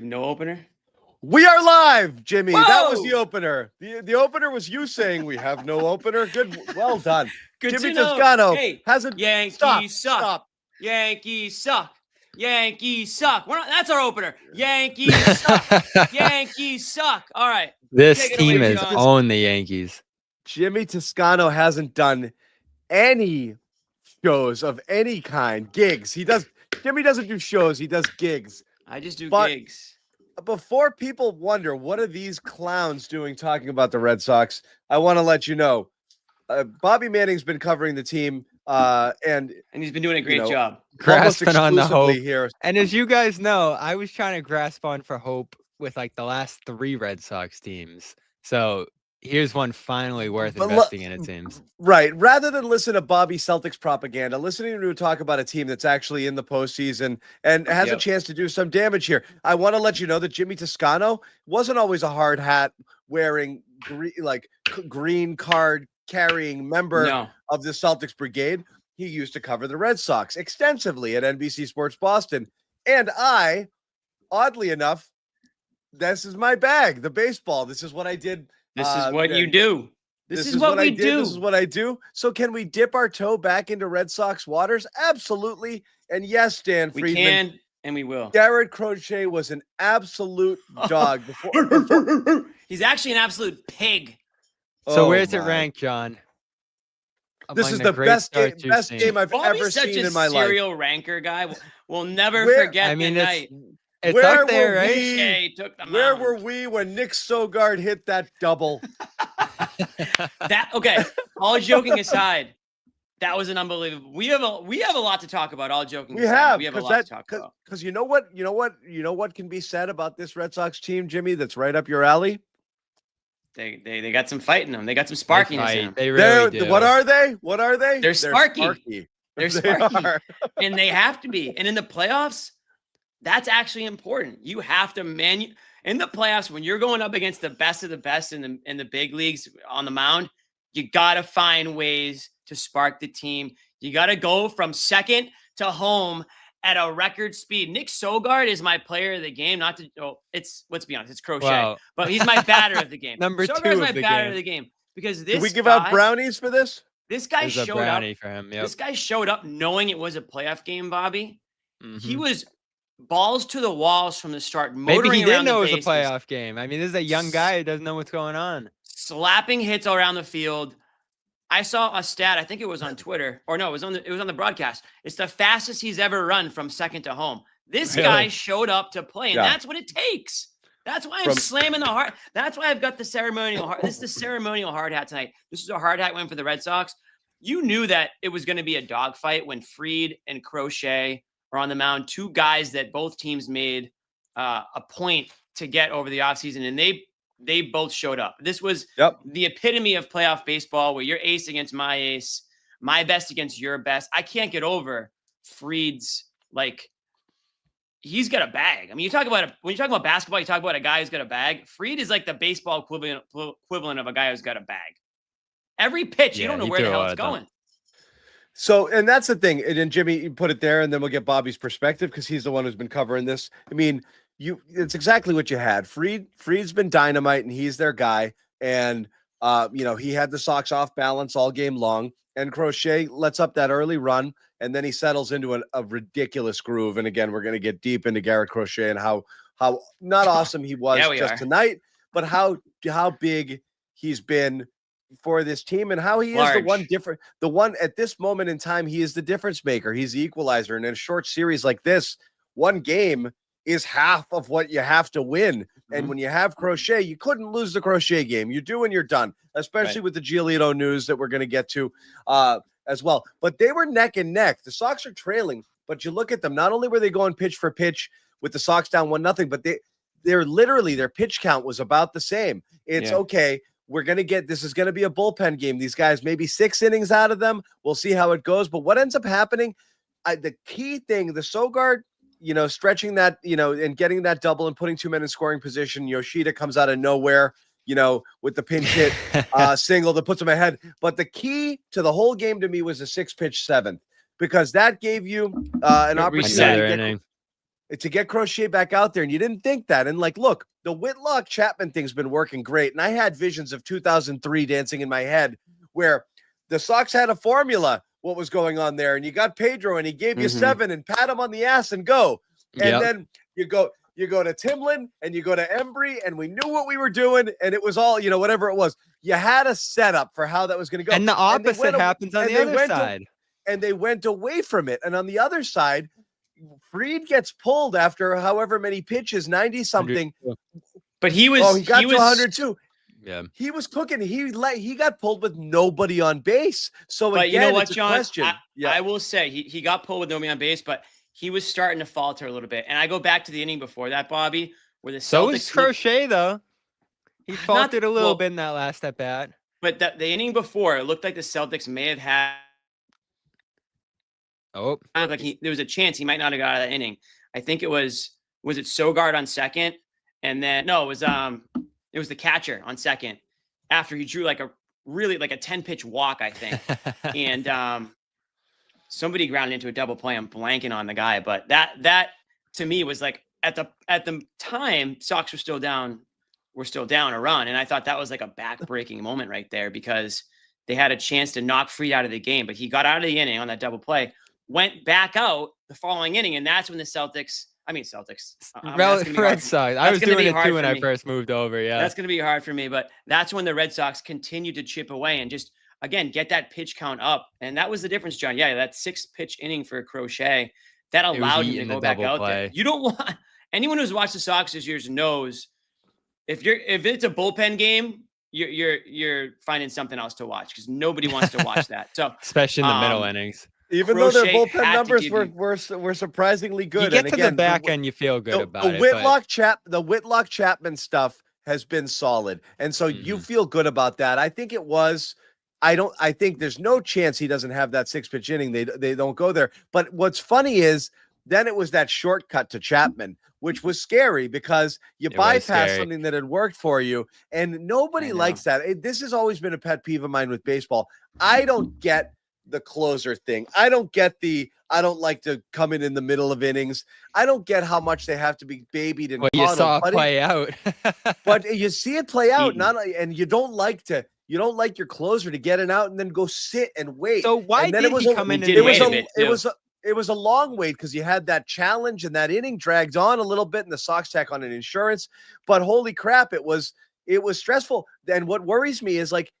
no opener? We are live, Jimmy. Whoa! That was the opener. The opener was you saying we have no opener. Good, well done. Good Jimmy to know. Toscano Hey, hasn't. Yankees suck. Stop. Yankees suck. Yankees suck. That's our opener. Yankees suck. Yankees suck. All right. This Take it team away, is John. on the Yankees. Jimmy Toscano hasn't done any shows of any kind. Gigs. Jimmy doesn't do shows. He does gigs. I just do But- gigs. Before people wonder what are these clowns doing talking about the Red Sox, I want to let you know, Bobby Manning's been covering the team, and he's been doing a great job. almost Grasping on the exclusively hope. here. And as you guys know, I was trying to grasp on for hope with like the last 3 Red Sox teams. So here's one finally worth But investing in, it seems. Right. Rather than listen to Bobby Celtics propaganda, listening to talk about a team that's actually in the postseason and has a chance to do some damage here. I want to let you know that Jimmy Toscano wasn't always a hard hat wearing green card carrying member of the Celtics brigade. He used to cover the Red Sox extensively at NBC Sports Boston. And I, oddly enough, this is my bag, the baseball. This is what I did. This is what you do. This is what we do. This is what I do. So can we dip our toe back into Red Sox waters? Absolutely. And yes, Dan Friedman. We can and we will. Garrett Crochet was an absolute dog. Before. He's actually an absolute pig. So where's it ranked, John? This Among is the great best starts game, you've best seen? game I've Bobby's ever such seen a in my life. serial ranker guy. We'll never forget I mean, the night. it's Where up there, were right? we? Crochet took the Where mound. were we when Nick Sogard hit that double? Okay. All joking aside, that was an unbelievable. We have a lot to talk about. All joking aside, we have a lot to talk about. Because you know what can be said about this Red Sox team, Jimmy. That's right up your alley. They got some fight in them. They got some sparkiness in them. They really do. What are they? What are they? They're sparky. They're They sparky, are. and they have to be. And in the playoffs, that's actually important. You have to in the playoffs when you're going up against the best of the best in the big leagues on the mound. You gotta find ways to spark the team. You gotta go from second to home at a record speed. Nick Sogard is my player of the game. Let's be honest, it's Crochet, Wow. but he's my batter of the game. Number Sogard's 2 of my the batter game. of the game because this. Did we give guy, out brownies for this? This guy There's a showed up. brownie for him. Yep. This guy showed up knowing it was a playoff game, Bobby. He Mhm. was balls to the walls from the start. Maybe Motoring he didn't around know the it was a bases, playoff game. I mean, this is a young guy who doesn't know what's going on. slapping hits around the field. I saw a stat. I think it was on Twitter, or no, it was on the broadcast. It's the fastest he's ever run from second to home. This guy showed up to play, and that's what it takes. That's why I'm slamming the hard. That's why I've got the ceremonial hard. This is the ceremonial hard hat tonight. This is a hard hat win for the Red Sox. You knew that it was going to be a dogfight when Fried and Crochet are on the mound. 2 guys that both teams made a point to get over the offseason, and they both showed up. This was the epitome of playoff baseball, where your ace against my ace, my best against your best. I can't get over Fried's he's got a bag. I mean, when you talk about basketball, you talk about a guy who's got a bag. Fried is like the baseball equivalent of a guy who's got a bag. Every pitch, you don't know where the hell it's going. So, and that's the thing. And then Jimmy, you put it there, and then we'll get Bobby's perspective because he's the one who's been covering this. I mean, it's exactly what you had. Fried's been dynamite, and he's their guy. And he had the Sox off balance all game long. And Crochet lets up that early run, and then he settles into a ridiculous groove. And again, we're going to get deep into Garrett Crochet and how not awesome he was tonight, but how big he's been for this team and how he is the one at this moment in time. He is the difference maker. He's the equalizer. And in a short series like this, one game is half of what you have to win. Mm-hmm. And when you have Crochet, you couldn't lose the Crochet game. You do and you're done, especially with the Giolito news that we're going to get to as well. But they were neck and neck. The Sox are trailing, but you look at them. Not only were they going pitch for pitch with the Sox down 1-0, but they're literally, their pitch count was about the same. It's okay. This is going to be a bullpen game. These guys, maybe 6 innings out of them. We'll see how it goes. But what ends up happening, the key thing, the Sogard, stretching that, and getting that double and putting 2 men in scoring position. Yoshida comes out of nowhere, with the pinch hit single that puts him ahead. But the key to the whole game to me was the 6-pitch 7th, because that gave you an opportunity. to get Crochet back out there, and you didn't think that. And like, look, the Whitlock Chapman thing's been working great, and I had visions of 2003 dancing in my head where the Sox had a formula what was going on there, and you got Pedro, and he gave you 7 and pat him on the ass and go, and then you go to Timlin and you go to Embry, and we knew what we were doing, and it was all, whatever it was. You had a setup for how that was going to go, and the opposite happens on the other side. And they went away from it, and on the other side, Fried gets pulled after however many pitches, 90 something. But he was he got to 102. Yeah, he was cooking. He got pulled with nobody on base. So but again, you know what, it's John? a question. I will say he got pulled with nobody on base, but he was starting to falter a little bit. And I go back to the inning before that, Bobby, where the Celtics. So was Crochet though. He faltered a little bit in that last at bat. But the inning before, it looked like the Celtics may have had. Oh, like there was a chance he might not have got out of that inning. I think it was it Sogard on second, and then no, it was the catcher on second after he drew like a 10-pitch walk, I think, and somebody grounded into a double play. I'm blanking on the guy, but that to me was like at the time Sox were still down a run, and I thought that was like a back-breaking moment right there because they had a chance to knock Fried out of the game, but he got out of the inning on that double play. Went back out the following inning, and that's when the Celtics. Red Sox. I was doing it too when I first moved over. Yeah, that's going to be hard for me, but that's when the Red Sox continued to chip away and just again get that pitch count up, and that was the difference, John. Yeah, that 6-pitch inning for Crochet that allowed him to go back out there. You don't want anyone who's watched the Sox this year knows if it's a bullpen game, you're finding something else to watch because nobody wants to watch that. So especially in the middle innings. Even though their bullpen numbers were surprisingly good. You get to the back end, you feel good about it. The Whitlock Chapman stuff has been solid. And so you feel good about that. I think it was, I think there's no chance he doesn't have that 6-pitch inning. They don't go there. But what's funny is then it was that shortcut to Chapman, which was scary because you bypass something that had worked for you. And nobody likes that. This has always been a pet peeve of mine with baseball. I don't get the closer thing. I don't like to come in the middle of innings. I don't get how much they have to be babied and you saw it play out. But you see it play out, and you don't like your closer to get it out and then go sit and wait. So why did he come in? It was a long wait because you had that challenge and that inning dragged on a little bit and the Sox tack on an insurance. But holy crap, it was stressful. And what worries me is like,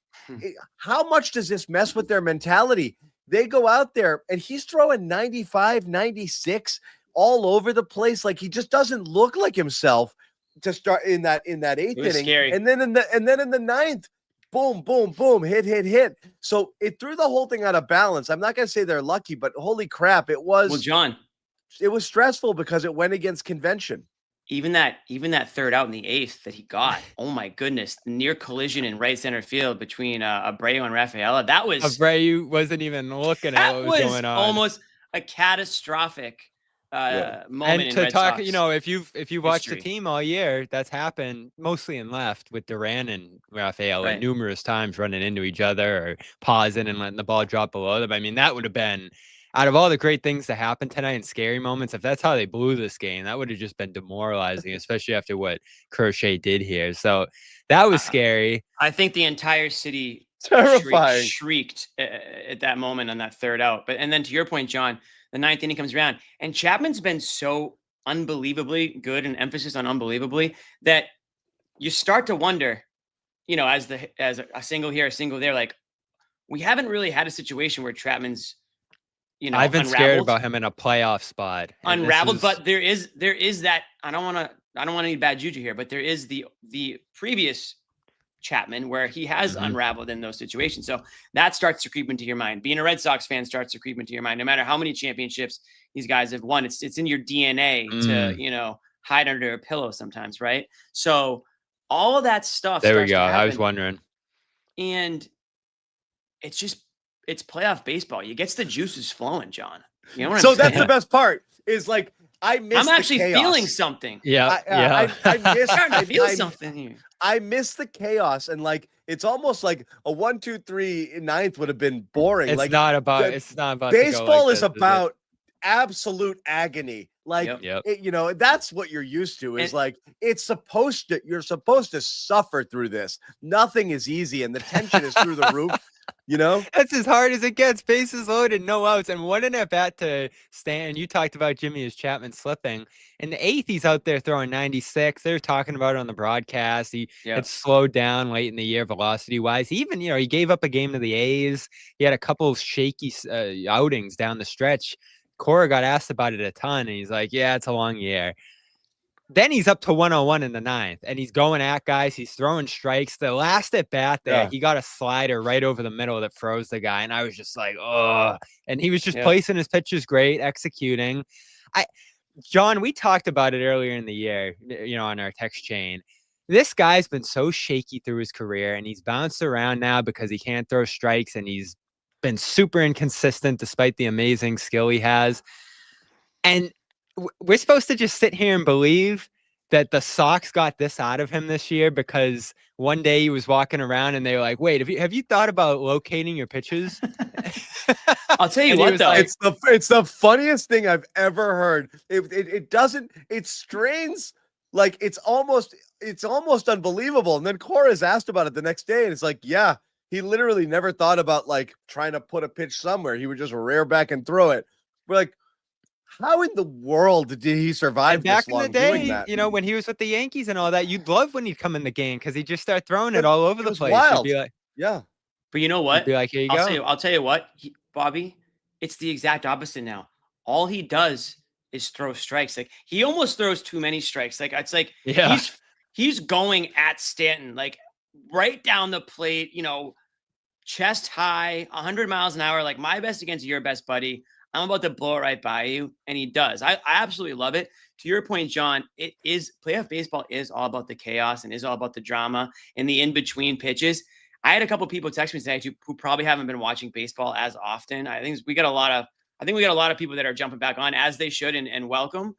how much does this mess with their mentality? They go out there and he's throwing 95, 96 all over the place. Like he just doesn't look like himself to start in that 8th inning. Scary. And then in the 9th, boom, boom, boom, hit. So it threw the whole thing out of balance. I'm not going to say they're lucky, but holy crap, it was stressful because it went against convention. Even that third out in the 8th that he got, oh my goodness, near collision in right center field between Abreu and Rafaela. That was Abreu wasn't even looking at what was going on. Almost a catastrophic moment. And to talk, if you watch the team all year, that's happened mostly in left with Duran and Rafaela numerous times running into each other or pausing and letting the ball drop below them. I mean, that would have been. Out of all the great things that happened tonight and scary moments, if that's how they blew this game, that would have just been demoralizing, especially after what Crochet did here. So that was scary. I think the entire city shrieked at that moment on that third out. And then to your point, John, the 9th inning comes around, and Chapman's been so unbelievably good, and emphasis on unbelievably, that you start to wonder, as a single here, a single there, like we haven't really had a situation where Chapman's I've been scared about him in a playoff spot. Unraveled, but there is that. I don't want any bad juju here, but there is the previous Chapman where he has unraveled in those situations. So that starts to creep into your mind. Being a Red Sox fan starts to creep into your mind. No matter how many championships these guys have won, it's in your DNA to hide under a pillow sometimes, right? So all of that stuff. There we go. I was wondering, and it's playoff baseball. You gets the juices flowing, John. You know what I'm saying? That's the best part. Is like I'm actually feeling something. Yeah, I feel something here. I miss the chaos, and like it's almost like a 1-2-3 9th would have been boring. It's not about baseball is about absolute agony. Like, that's what you're used to is like, you're supposed to suffer through this. Nothing is easy. And the tension is through the roof, That's as hard as it gets. Bases loaded, no outs. And what an at bat to stand. You talked about Jimmy as Chapman slipping. In the 8th, he's out there throwing 96. They're talking about it on the broadcast. He had slowed down late in the year velocity wise. Even, he gave up a game to the A's. He had a couple of shaky outings down the stretch. Cora got asked about it a ton, and he's like, yeah, it's a long year. Then he's up to 101 in the 9th, and he's going at guys. He's throwing strikes. The last at bat there, he got a slider right over the middle that froze the guy, and I was just like, oh. And he was just placing his pitches great, executing. John, we talked about it earlier in the year, on our text chain. This guy's been so shaky through his career, and he's bounced around now because he can't throw strikes, and he's been super inconsistent despite the amazing skill he has. And we're supposed to just sit here and believe that the Sox got this out of him this year because one day he was walking around and they were like, wait, have you thought about locating your pitches? I'll tell you what, though. Like, it's the funniest thing I've ever heard. It strains like it's almost unbelievable. And then Cora's asked about it the next day, and it's like, yeah, he literally never thought about like trying to put a pitch somewhere. He would just rear back and throw it. We're like, how in the world did he survive back this long in the day, doing that? When he was with the Yankees and all that, you'd love when he'd come in the game because he'd just start throwing it all over the place. Wild. You'd be like, yeah. But you know what? You'd be like, here you go. I'll tell you what, Bobby, it's the exact opposite now. All he does is throw strikes. Like he almost throws too many strikes. Like it's like he's going at Stanton, like right down the plate, chest high, 100 miles an hour, like my best against your best, buddy. I'm about to blow it right by you. And he does. I absolutely love it. To your point, John, playoff baseball is all about the chaos and is all about the drama and the in-between pitches. I had a couple people text me today who probably haven't been watching baseball as often. I think we got a lot of people that are jumping back on, as they should, and welcome.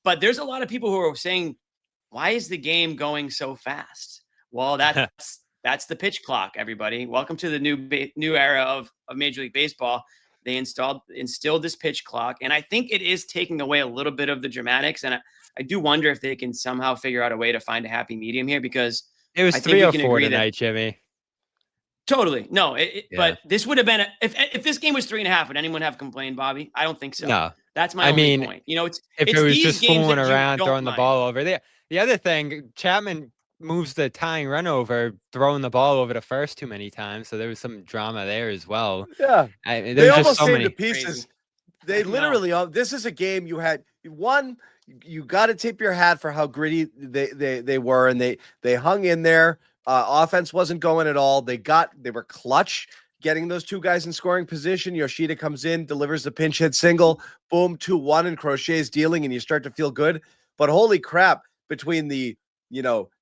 But there's a lot of people who are saying, why is the game going so fast? Well, that's the pitch clock, everybody. Welcome to the new era of Major League Baseball. They instilled this pitch clock, and I think it is taking away a little bit of the dramatics. And I do wonder if they can somehow figure out a way to find a happy medium here, because it was 3-4 tonight, Jimmy. Totally. No, but this would have been if this game was 3.5, would anyone have complained, Bobby? I don't think so. No, that's my only point. If it was just fooling around, throwing the ball over there. The other thing, Chapman moves the tying run over, throwing the ball over to first too many times. So there was some drama there as well. Yeah. They almost came to pieces. They literally, this is a game you had one, you got to tip your hat for how gritty they were. And they hung in there. Offense wasn't going at all. They were clutch getting those two guys in scoring position. Yoshida comes in, delivers the pinch hit single, boom, 2-1, and Crochet's dealing, and you start to feel good. But holy crap, between the,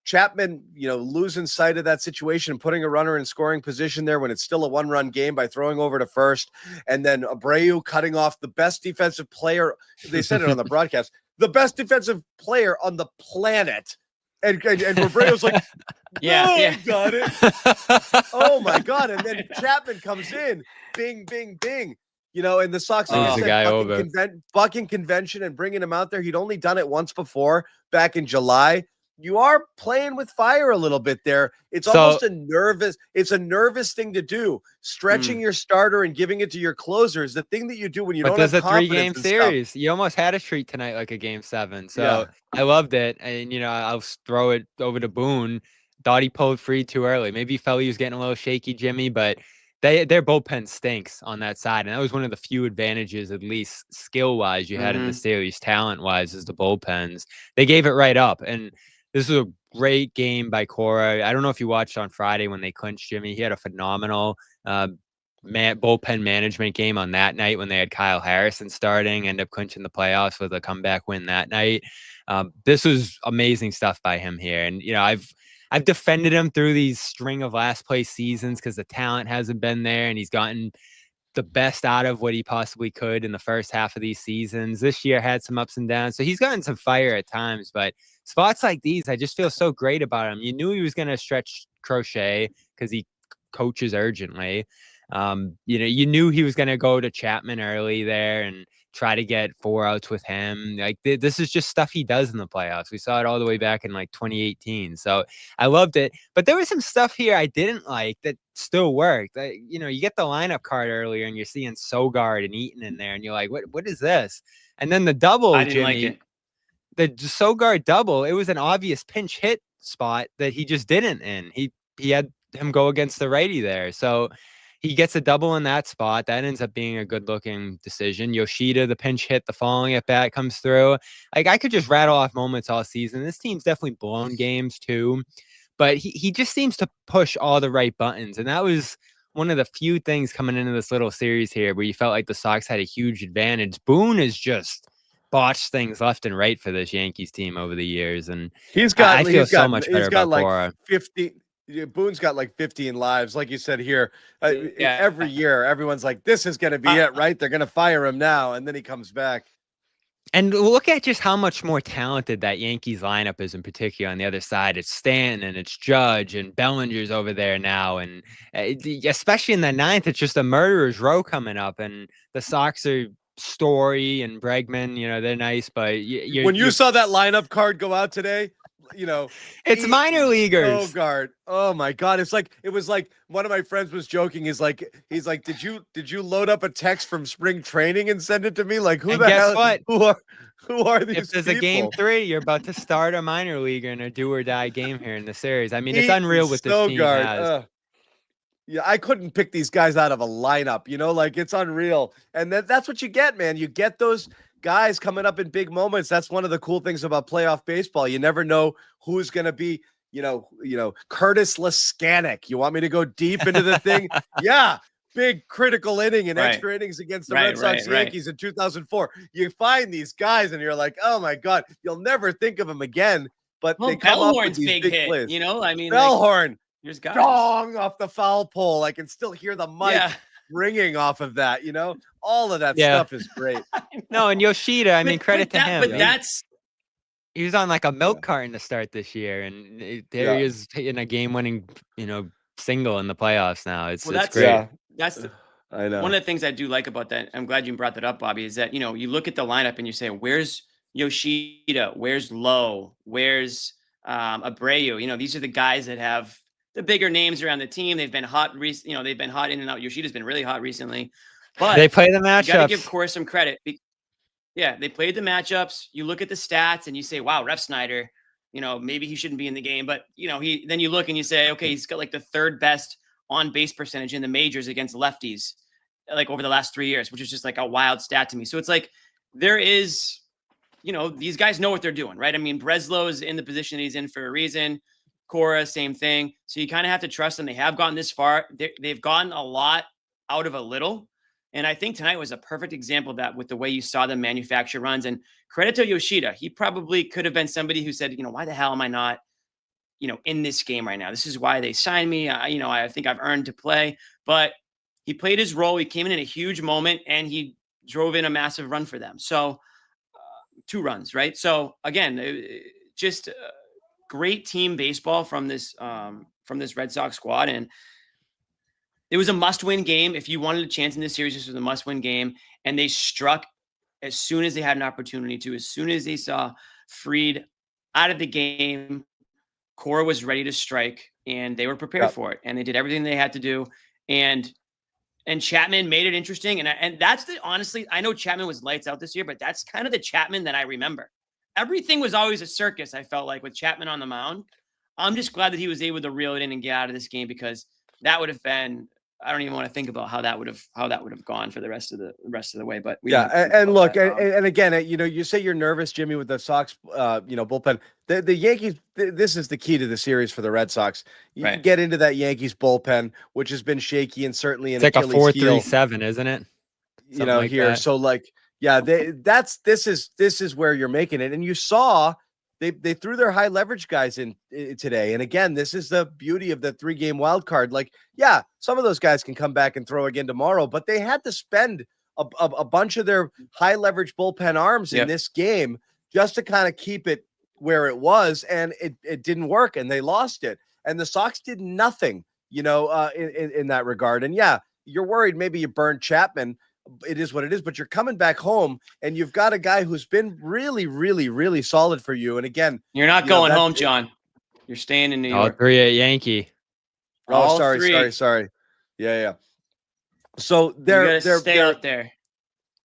Chapman, losing sight of that situation and putting a runner in scoring position there when it's still a 1-run game by throwing over to first, and then Abreu cutting off the best defensive player. They said it on the broadcast, the best defensive player on the planet. And Abreu's like, yeah, got it. Oh my God. And then Chapman comes in, bing, bing, bing. And the Sox, bucking convention and bringing him out there. He'd only done it once before back in July. You are playing with fire a little bit there. It's almost a nervous thing to do. Stretching your starter and giving it to your closer is the thing that you do when you don't have confidence. But there's a 3-game series. You almost had a treat tonight, like a game 7. So I loved it. And, I'll throw it over to Boone. Thought he pulled free too early. Maybe he felt he was getting a little shaky, Jimmy, but their bullpen stinks on that side. And that was one of the few advantages, at least skill-wise, you had in the series, talent-wise, is the bullpens. They gave it right up. And this was a great game by Cora. I don't know if you watched on Friday when they clinched, Jimmy. He had a phenomenal bullpen management game on that night when they had Kyle Harrison starting, ended up clinching the playoffs with a comeback win that night. This was amazing stuff by him here. And, I've defended him through these string of last place seasons because the talent hasn't been there, and he's gotten the best out of what he possibly could in the first half of these seasons. This year had some ups and downs. So he's gotten some fire at times, but spots like these, I just feel so great about him. You knew he was going to stretch Crochet because he coaches urgently. You knew he was going to go to Chapman early there, and try to get 4 outs with him. Like this is just stuff he does in the playoffs. We saw it all the way back in like 2018. So I loved it. But there was some stuff here I didn't like that still worked. You get the lineup card earlier and you're seeing Sogard and Eaton in there and you're like, what is this? And then the double, I didn't Jimmy, like it. The Sogard double, it was an obvious pinch hit spot that he just didn't in. He had him go against the righty there. So he gets a double in that spot. That ends up being a good-looking decision. Yoshida, the pinch hit, the following at bat comes through. Like, I could just rattle off moments all season. This team's definitely blown games too, but he just seems to push all the right buttons. And that was one of the few things coming into this little series here where you felt like the Sox had a huge advantage. Boone is just botched things left and right for this Yankees team over the years. And I feel so much better about like Cora. 50. Boone's got like 15 lives, like you said here. Every year, everyone's like, "This is going to be it, right? They're going to fire him now," and then he comes back. And look at just how much more talented that Yankees lineup is in particular on the other side. It's Stanton and it's Judge and Bellinger's over there now. And especially in the ninth, it's just a murderer's row coming up. And the Sox are Story and Bregman, they're nice. But when you saw that lineup card go out today, it's minor leaguers. Oh my God. It was like one of my friends was joking. He's like, did you load up a text from spring training and send it to me? Like, who and the guess hell? What? Who are these? If there's people? a game 3, you're about to start a minor leaguer in a do or die game here in the series. I mean, it's unreal what this team has. Yeah, I couldn't pick these guys out of a lineup, like it's unreal. And that's what you get, man. You get those guys coming up in big moments. That's one of the cool things about playoff baseball. You never know who's going to be, Curtis Laskanik. You want me to go deep into the thing? Yeah. Big critical inning and extra innings against the Red Sox Yankees in 2004. You find these guys and you're like, oh my God, you'll never think of them again. But they come up with these big hit, plays. Bellhorn. There's guys. Dong off the foul pole. I can still hear the mic ringing off of that. All of that stuff is great. No, and Yoshida, I mean, credit to him. But he was on like a milk carton to start this year, and there he is hitting a game-winning, single in the playoffs now. It's great. Yeah. I know. One of the things I do like about that, I'm glad you brought that up, Bobby, is that, you look at the lineup and you say, where's Yoshida? Where's Lowe? Where's Abreu? These are the guys that have the bigger names around the team. They've been hot they've been hot in and out. Yoshida's been really hot recently. But they play the matchups. You got to give Cora some credit. Yeah, they played the matchups. You look at the stats and you say, wow, Ref Snyder, maybe he shouldn't be in the game. But, then you look and you say, okay, he's got like the 3rd best on base percentage in the majors against lefties, like over the last 3 years, which is just like a wild stat to me. So it's like there is, these guys know what they're doing, right? I mean, Breslow is in the position that he's in for a reason. Cora, same thing. So you kind of have to trust them. They have gotten this far. They've gotten a lot out of a little. And I think tonight was a perfect example of that with the way you saw them manufacture runs. And credit to Yoshida. He probably could have been somebody who said, why the hell am I not, in this game right now? This is why they signed me. I think I've earned to play. But he played his role. He came in a huge moment, and he drove in a massive run for them. So 2 runs, right? So, again, just great team baseball from this Red Sox squad. And it was a must-win game. If you wanted a chance in this series, this was a must-win game. And they struck as soon as they had an opportunity to. As soon as they saw Fried out of the game, Cora was ready to strike, and they were prepared for it. And they did everything they had to do. And Chapman made it interesting. And that's honestly, I know Chapman was lights out this year, but that's kind of the Chapman that I remember. Everything was always a circus, I felt like, with Chapman on the mound. I'm just glad that he was able to reel it in and get out of this game, because that would have been, I don't even want to think about how that would have gone for the rest of the way. But and look, and again, you say you're nervous, Jimmy, with the Sox, bullpen. The Yankees. This is the key to the series for the Red Sox. You get into that Yankees bullpen, which has been shaky and certainly an Achilles heel. It's like a 4-3-7, isn't it? Something like here. That. So this is where you're making it, and you saw. They threw their high leverage guys in today. And again, this is the beauty of the 3-game wild card. Like, yeah, some of those guys can come back and throw again tomorrow, but they had to spend a bunch of their high leverage bullpen arms in this game just to kind of keep it where it was. And it didn't work, and they lost it. And the Sox did nothing, in that regard. And yeah, you're worried maybe you burned Chapman, it is what it is. But you're coming back home, and you've got a guy who's been really, really, really solid for you. And again, you're not going home, John. You're staying in New York. All 3 at Yankee. Oh, sorry. Yeah. So they're stay out there.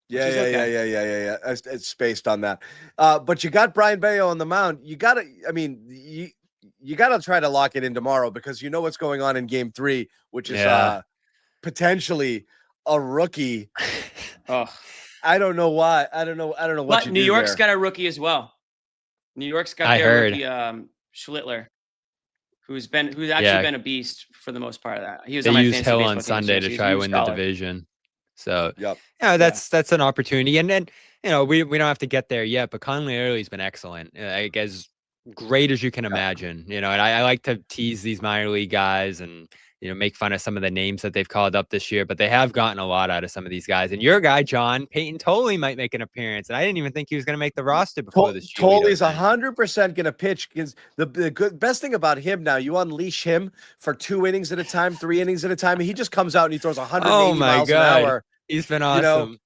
Yeah. It's spaced on that. But you got Brian Bayo on the mound. You got to try to lock it in tomorrow, because you know what's going on in game 3, which is potentially a rookie. Oh, I don't know why. I don't know what but you New do York's there. got a rookie as well. New York's got their rookie, Schlittler, who's actually been a beast for the most part of that. He was they on my used fantasy Hill baseball on team, Sunday to try to win the division. So that's an opportunity. And then, we don't have to get there yet, but Conley Early's been excellent. As great as you can imagine, and I like to tease these minor league guys and, make fun of some of the names that they've called up this year, but they have gotten a lot out of some of these guys. And your guy, John, Peyton Tolley, might make an appearance. And I didn't even think he was going to make the roster before this. Tolley's 100% going to pitch, because the best thing about him now, you unleash him for 2 innings at a time, 3 innings at a time. He just comes out and he throws 180 miles an hour. He's been awesome.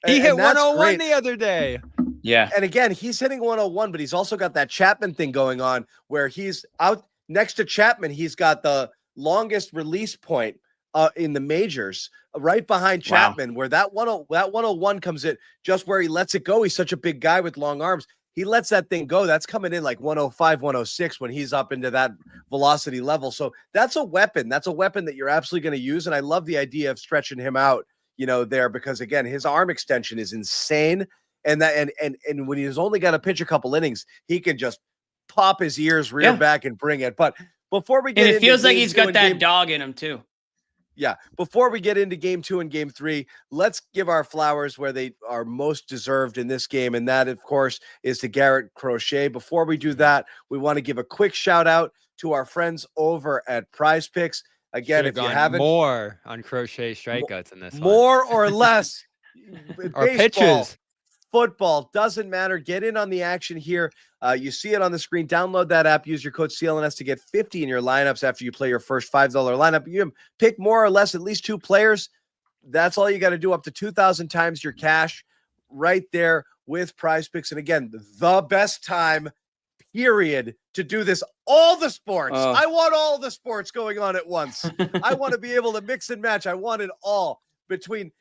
He hit 101 the other day. Yeah. And again, he's hitting 101, but he's also got that Chapman thing going on, where he's out next to Chapman. He's got the longest release point in the majors, right behind Chapman, where that 101 comes in just where he lets it go. He's such a big guy with long arms. He lets that thing go. That's coming in like 105, 106 when he's up into that velocity level. So that's a weapon. That's a weapon that you're absolutely going to use. And I love the idea of stretching him out, there, because again, his arm extension is insane. And when he's only got to pitch a couple innings, he can just pop his ears, rear back, and bring it. But before we get into it feels like he's got that dog in him too. Yeah. Before we get into game 2 and game 3, let's give our flowers where they are most deserved in this game. And that, of course, is to Garrett Crochet. Before we do that, we want to give a quick shout out to our friends over at Prize Picks. Again, if you haven't, more on Crochet strikeouts in this more or less, or pitches. Football, doesn't matter. Get in on the action here. You see it on the screen. Download that app. Use your code CLNS to get 50 in your lineups after you play your first $5 lineup. You pick more or less at least 2 players. That's all you got to do, up to 2,000 times your cash right there with Prize Picks. And again, the best time, period, to do this. All the sports. I want all the sports going on at once. I want to be able to mix and match. I want it all between,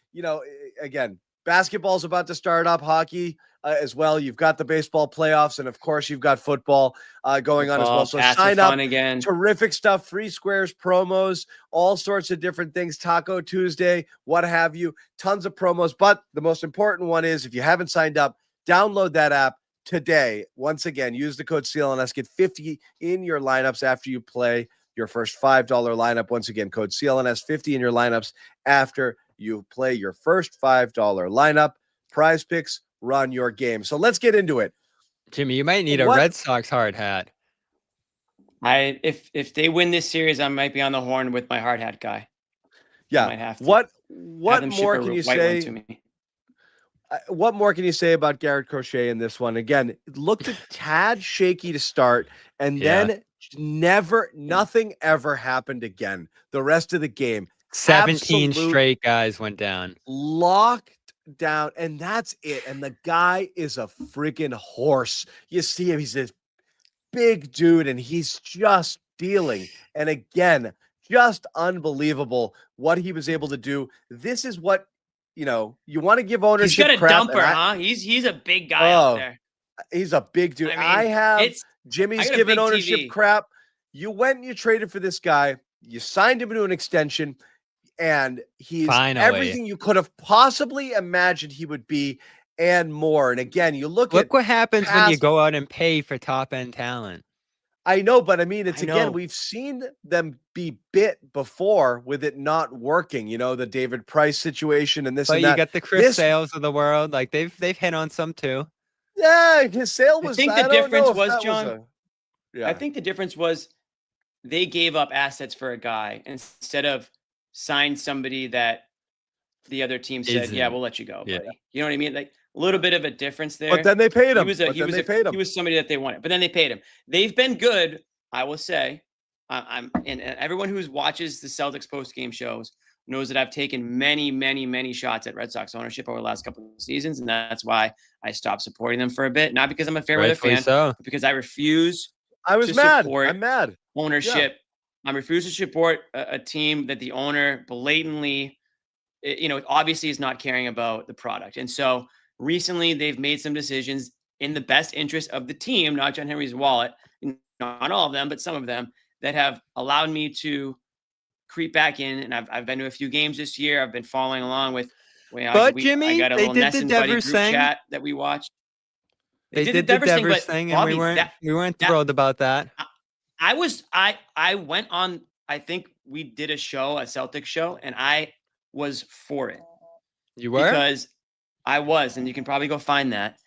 again, basketball's about to start up, hockey as well. You've got the baseball playoffs, and of course, you've got football going on as well. So sign up again. Terrific stuff, free squares, promos, all sorts of different things. Taco Tuesday, what have you? Tons of promos. But the most important one is, if you haven't signed up, download that app today. Once again, use the code CLNS. Get 50 in your lineups after you play your first $5 lineup. Once again, code CLNS, 50 in your lineups after you play your first $5 lineup. Prize Picks, run your game. So let's get into it. Jimmy, you might need a Red Sox hard hat. If they win this series, I might be on the horn with my hard hat guy. Yeah. I might have to. What more can you say? What more can you say about Garrett Crochet in this one? Again, it looked a tad shaky to start, and then nothing ever happened again. The rest of the game, 17 straight guys went down. Locked down, and that's it. And the guy is a freaking horse. You see him, he's this big dude, and he's just dealing. And again, just unbelievable what he was able to do. This is what, you want to give ownership. He's got a dumper, huh? He's a big guy out there. He's a big dude. Jimmy's giving ownership crap. You went and you traded for this guy. You signed him into an extension, and he's everything you could have possibly imagined he would be and more. And again, you look what happens when you go out and pay for top end talent. I know, but I mean, again, we've seen them be bit before with it not working. The David Price situation and this. But and that. You got the Chris Sales of the world, like they've hit on some too. Yeah, his sale was. I think the difference was, John. I think the difference was they gave up assets for a guy instead of sign somebody that the other team said, "Yeah, we'll let you go, buddy." You know what I mean? Like a little bit of a difference there. But then they paid him. He was somebody that they wanted, but then they paid him. They've been good, I will say. And everyone who watches the Celtics post-game shows knows that I've taken many, many, many shots at Red Sox ownership over the last couple of seasons, and that's why I stopped supporting them for a bit. Not because I'm a Fairweather fan, but because I refuse to support ownership. I refuse to support a team that the owner blatantly, obviously is not caring about the product. And so recently they've made some decisions in the best interest of the team, not John Henry's wallet, not all of them, but some of them, that have allowed me to creep back in. And I've been to a few games this year. I've been following along with, Jimmy, I got a little Nesson buddy group chat that we watched. They did the Devers thing, and we weren't thrilled about that. I went on, I think we did a Celtics show, and I was for it. You were? Because I was, and you can probably go find that,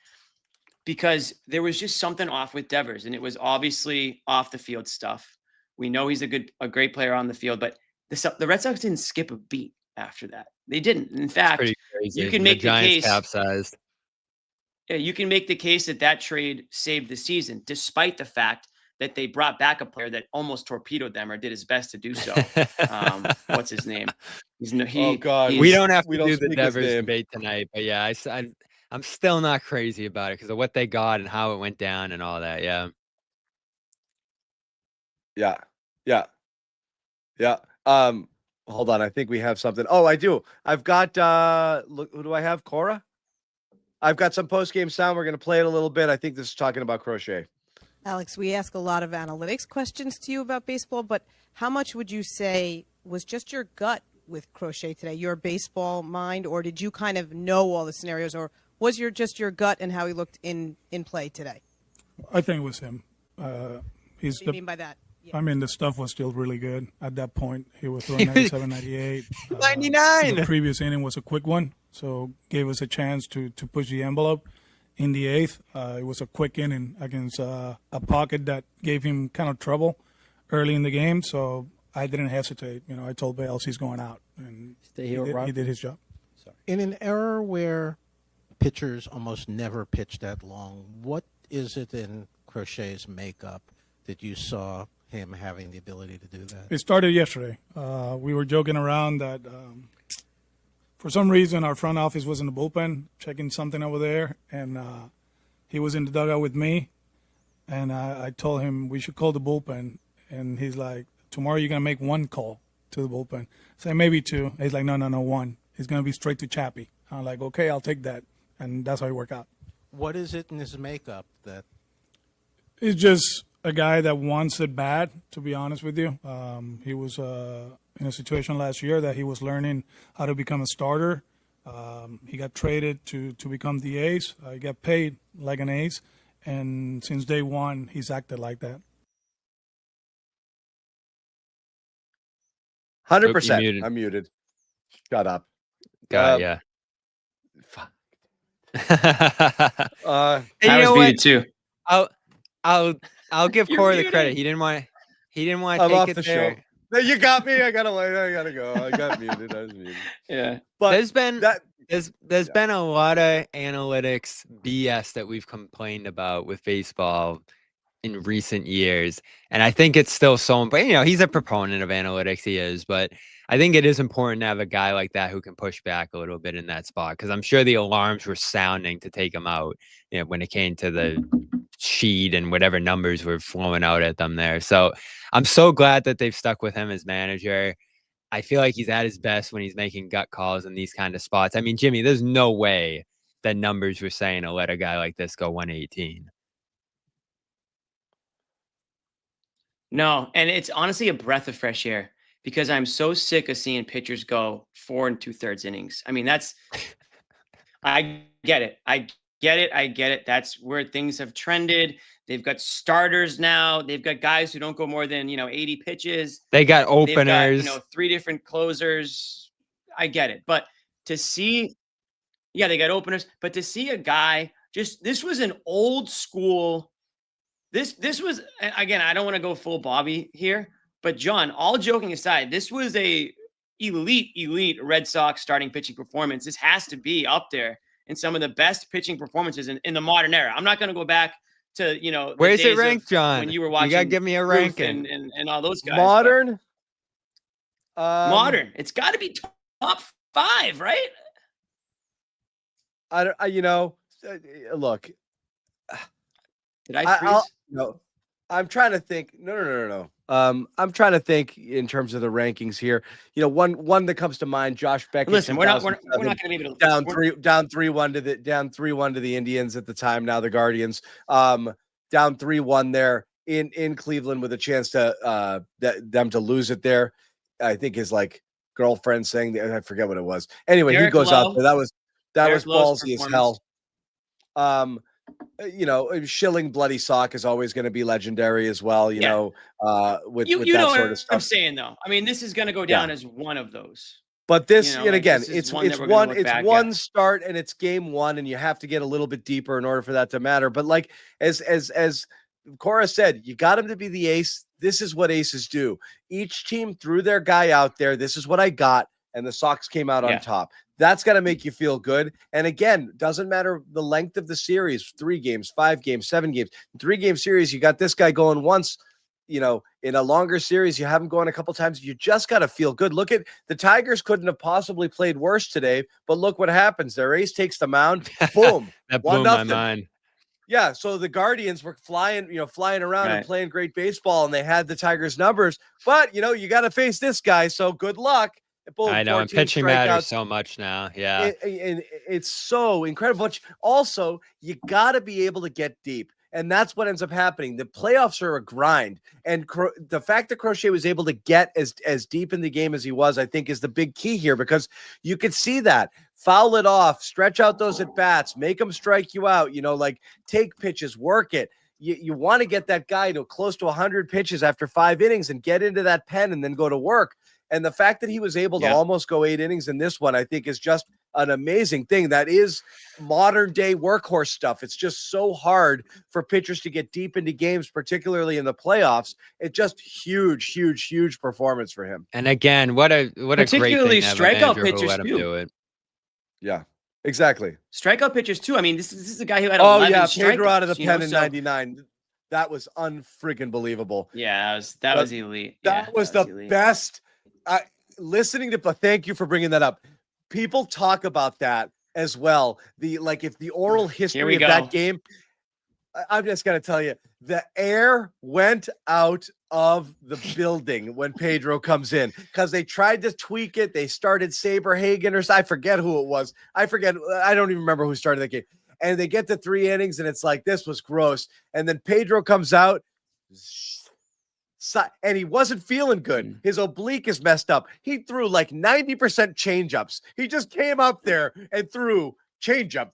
because there was just something off with Devers, and it was obviously off the field stuff. We know he's a great player on the field, but the Red Sox didn't skip a beat after that. They didn't. In fact, you can make the case. Capsized. Yeah, you can make the case that trade saved the season, despite the fact that they brought back a player that almost torpedoed them or did his best to do so. What's his name? Oh God, we don't have to do the Devers debate tonight, but yeah, I'm still not crazy about it because of what they got and how it went down and all that. Yeah. Hold on, I think we have something. Oh, I do. I've got look, who do I have? Cora. I've got some post-game sound. We're going to play it a little bit. I think this is talking about Crochet. Alex, we ask a lot of analytics questions to you about baseball, but how much would you say was just your gut with Crochet today, your baseball mind, or did you kind of know all the scenarios, or was just your gut and how he looked in play today? I think it was him. What do you mean by that? Yeah. I mean, the stuff was still really good at that point. He was throwing 97, 98. 99! The previous inning was a quick one, so gave us a chance to push the envelope. In the eighth, it was a quick inning against a pocket that gave him kind of trouble early in the game, so I didn't hesitate. I told Bales he's going out, and he did his job. Sorry. In an era where pitchers almost never pitch that long, what is it in Crochet's makeup that you saw him having the ability to do that? It started yesterday. We were joking around that for some reason our front office was in the bullpen checking something over there, and he was in the dugout with me, and I told him we should call the bullpen, and he's like, tomorrow you're going to make one call to the bullpen. I say maybe two. He's like, no, one. It's going to be straight to Chappie. I'm like, okay, I'll take that, and that's how it worked out. What is it in his makeup that? It's just a guy that wants it bad, to be honest with you. He was in a situation last year that he was learning how to become a starter. He got traded to become the ace. He got paid like an ace, and since day one, he's acted like that. 100%. I'm muted. Shut up. Yeah. Fuck. I was muted too. I'll give Cora the credit. He didn't want to take it there. No, you got me. I gotta go. I got muted. I was muted. Yeah. But there's been a lot of analytics BS that we've complained about with baseball in recent years. And I think it's still so important. He's a proponent of analytics. He is, but I think it is important to have a guy like that who can push back a little bit in that spot. Cause I'm sure the alarms were sounding to take him out, when it came to the sheet and whatever numbers were flowing out at them there. So I'm so glad that they've stuck with him as manager. I feel like he's at his best when he's making gut calls in these kind of spots. I mean, Jimmy, there's no way that numbers were saying to let a guy like this go 118. No, and it's honestly a breath of fresh air because I'm so sick of seeing pitchers go 4 2/3 innings. I mean, I get it. That's where things have trended. They've got starters now. They've got guys who don't go more than, 80 pitches. They got openers. They've got, 3 different closers. I get it. But to see, they got openers. But to see a guy this was an old school. This was, again, I don't want to go full Bobby here, but John, all joking aside, this was a elite Red Sox starting pitching performance. This has to be up there in some of the best pitching performances in the modern era. I'm not going to go back to, where's it ranked, John? When you were watching, you got to give me a ranking and all those guys. Modern. Modern. It's got to be top 5, right? Look. Did I freeze? No, I'm trying to think. No. I'm trying to think in terms of the rankings here. One that comes to mind, Josh Beckett. Listen, we're not going to be able to down 3-1 to the Indians at the time. Now the Guardians, down 3-1 there in Cleveland with a chance to them to lose it there. I think his girlfriend saying I forget what it was. Anyway, Derek he goes out there. That was ballsy as hell. Shilling bloody sock is always going to be legendary as well. With that sort of stuff. I'm saying though. I mean, this is going to go down as one of those. But this, and again, it's one start and it's game 1, and you have to get a little bit deeper in order for that to matter. But as Cora said, you got him to be the ace. This is what aces do. Each team threw their guy out there. This is what I got, and the Sox came out on top. That's got to make you feel good. And again, doesn't matter the length of the series, 3 games, 5 games, 7 games, 3-game series. You got this guy going once, in a longer series, you have him going a couple times. You just got to feel good. Look at the Tigers couldn't have possibly played worse today, but look what happens. Their ace takes the mound. Boom. That blew my mind. Yeah. So the Guardians were flying around and playing great baseball, and they had the Tigers numbers, but you got to face this guy. So good luck. Boom, I know, and pitching matters so much now. Yeah. And it's so incredible. But also, you got to be able to get deep. And that's what ends up happening. The playoffs are a grind. And the fact that Crochet was able to get as deep in the game as he was, I think, is the big key here, because you could see that. Foul it off, stretch out those at-bats, make them strike you out, take pitches, work it. You want to get that guy to close to 100 pitches after 5 innings and get into that pen and then go to work. And the fact that he was able to almost go 8 innings in this one, I think, is just an amazing thing. That is modern day workhorse stuff. It's just so hard for pitchers to get deep into games, particularly in the playoffs. It's just huge performance for him. And again, what a great thing to have strikeout a pitchers let him do it. Yeah, exactly. Strikeout pitchers too. I mean, this is a guy who had 11 Pedro out of the pen in 99. That was unfriggin' believable. Yeah, that was elite. That was the best. Listening to, thank you for bringing that up. People talk about that as well. If the oral history of that game, I'm just going to tell you, the air went out of the building when Pedro comes in, because they tried to tweak it. They started Saberhagen, or I forget who it was. I don't even remember who started that game. And they get to 3 innings and it's like, this was gross. And then Pedro comes out, and he wasn't feeling good. His oblique is messed up. He threw 90% changeups. He just came up there and threw changeup,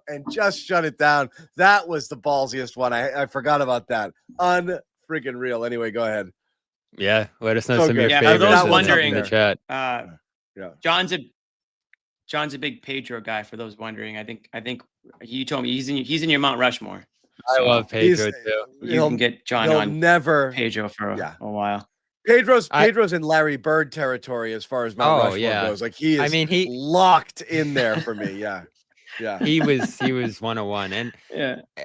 and just shut it down. That was the ballsiest one. I forgot about that. Unfreaking real. Anyway, go ahead. Yeah, let us know some of your favorites. For those wondering, in the chat. John's a big Pedro guy. For those wondering, I think you told me he's in your Mount Rushmore. I love Pedro too. You can get John on Pedro for a while. Pedro's in Larry Bird territory as far as Mount Rushmore goes. He is he locked in there for me. Yeah. He was 101. And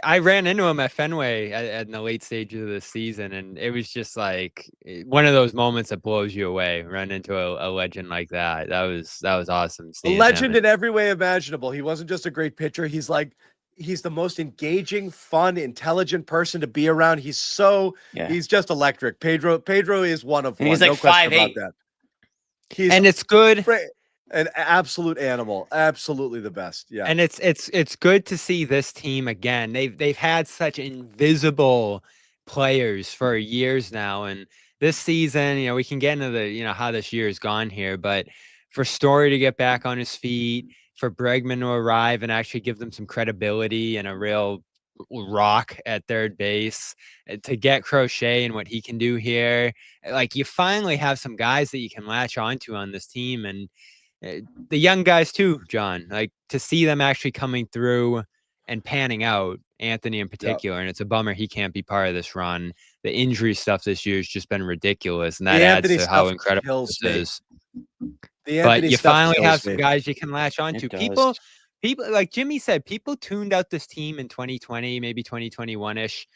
I ran into him at Fenway in the late stages of the season, and it was just one of those moments that blows you away. Run into a legend like that. That was awesome. A legend in every way imaginable. He wasn't just a great pitcher. He's the most engaging, fun, intelligent person to be around. He's just electric. Pedro is one of one. He's no question about that. And it's good. An absolute animal. Absolutely the best. Yeah. And it's good to see this team again. They've had such invisible players for years now. And this season, we can get into the, how this year has gone here, but for Story to get back on his feet, for Bregman to arrive and actually give them some credibility and a real rock at third base, to get Crochet and what he can do here. You finally have some guys that you can latch onto on this team, and the young guys too, John, to see them actually coming through and panning out, Anthony in particular. And it's a bummer he can't be part of this run. The injury stuff this year has just been ridiculous, and that adds to how incredible this is. But you finally have some guys you can latch onto. People, like Jimmy said, people tuned out this team in 2020, maybe 2021-ish,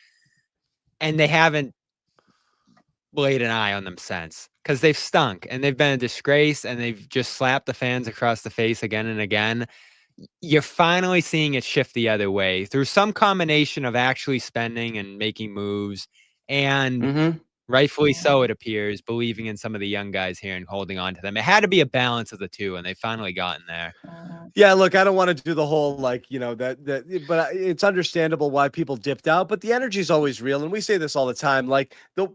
and they haven't laid an eye on them since, because they've stunk and they've been a disgrace and they've just slapped the fans across the face again and again. You're finally seeing it shift the other way through some combination of actually spending and making moves and rightfully so, it appears, believing in some of the young guys here and holding on to them. It had to be a balance of the two, and they finally gotten there. Yeah, look, I don't want to do the whole but it's understandable why people dipped out. But the energy is always real, and we say this all the time. Like the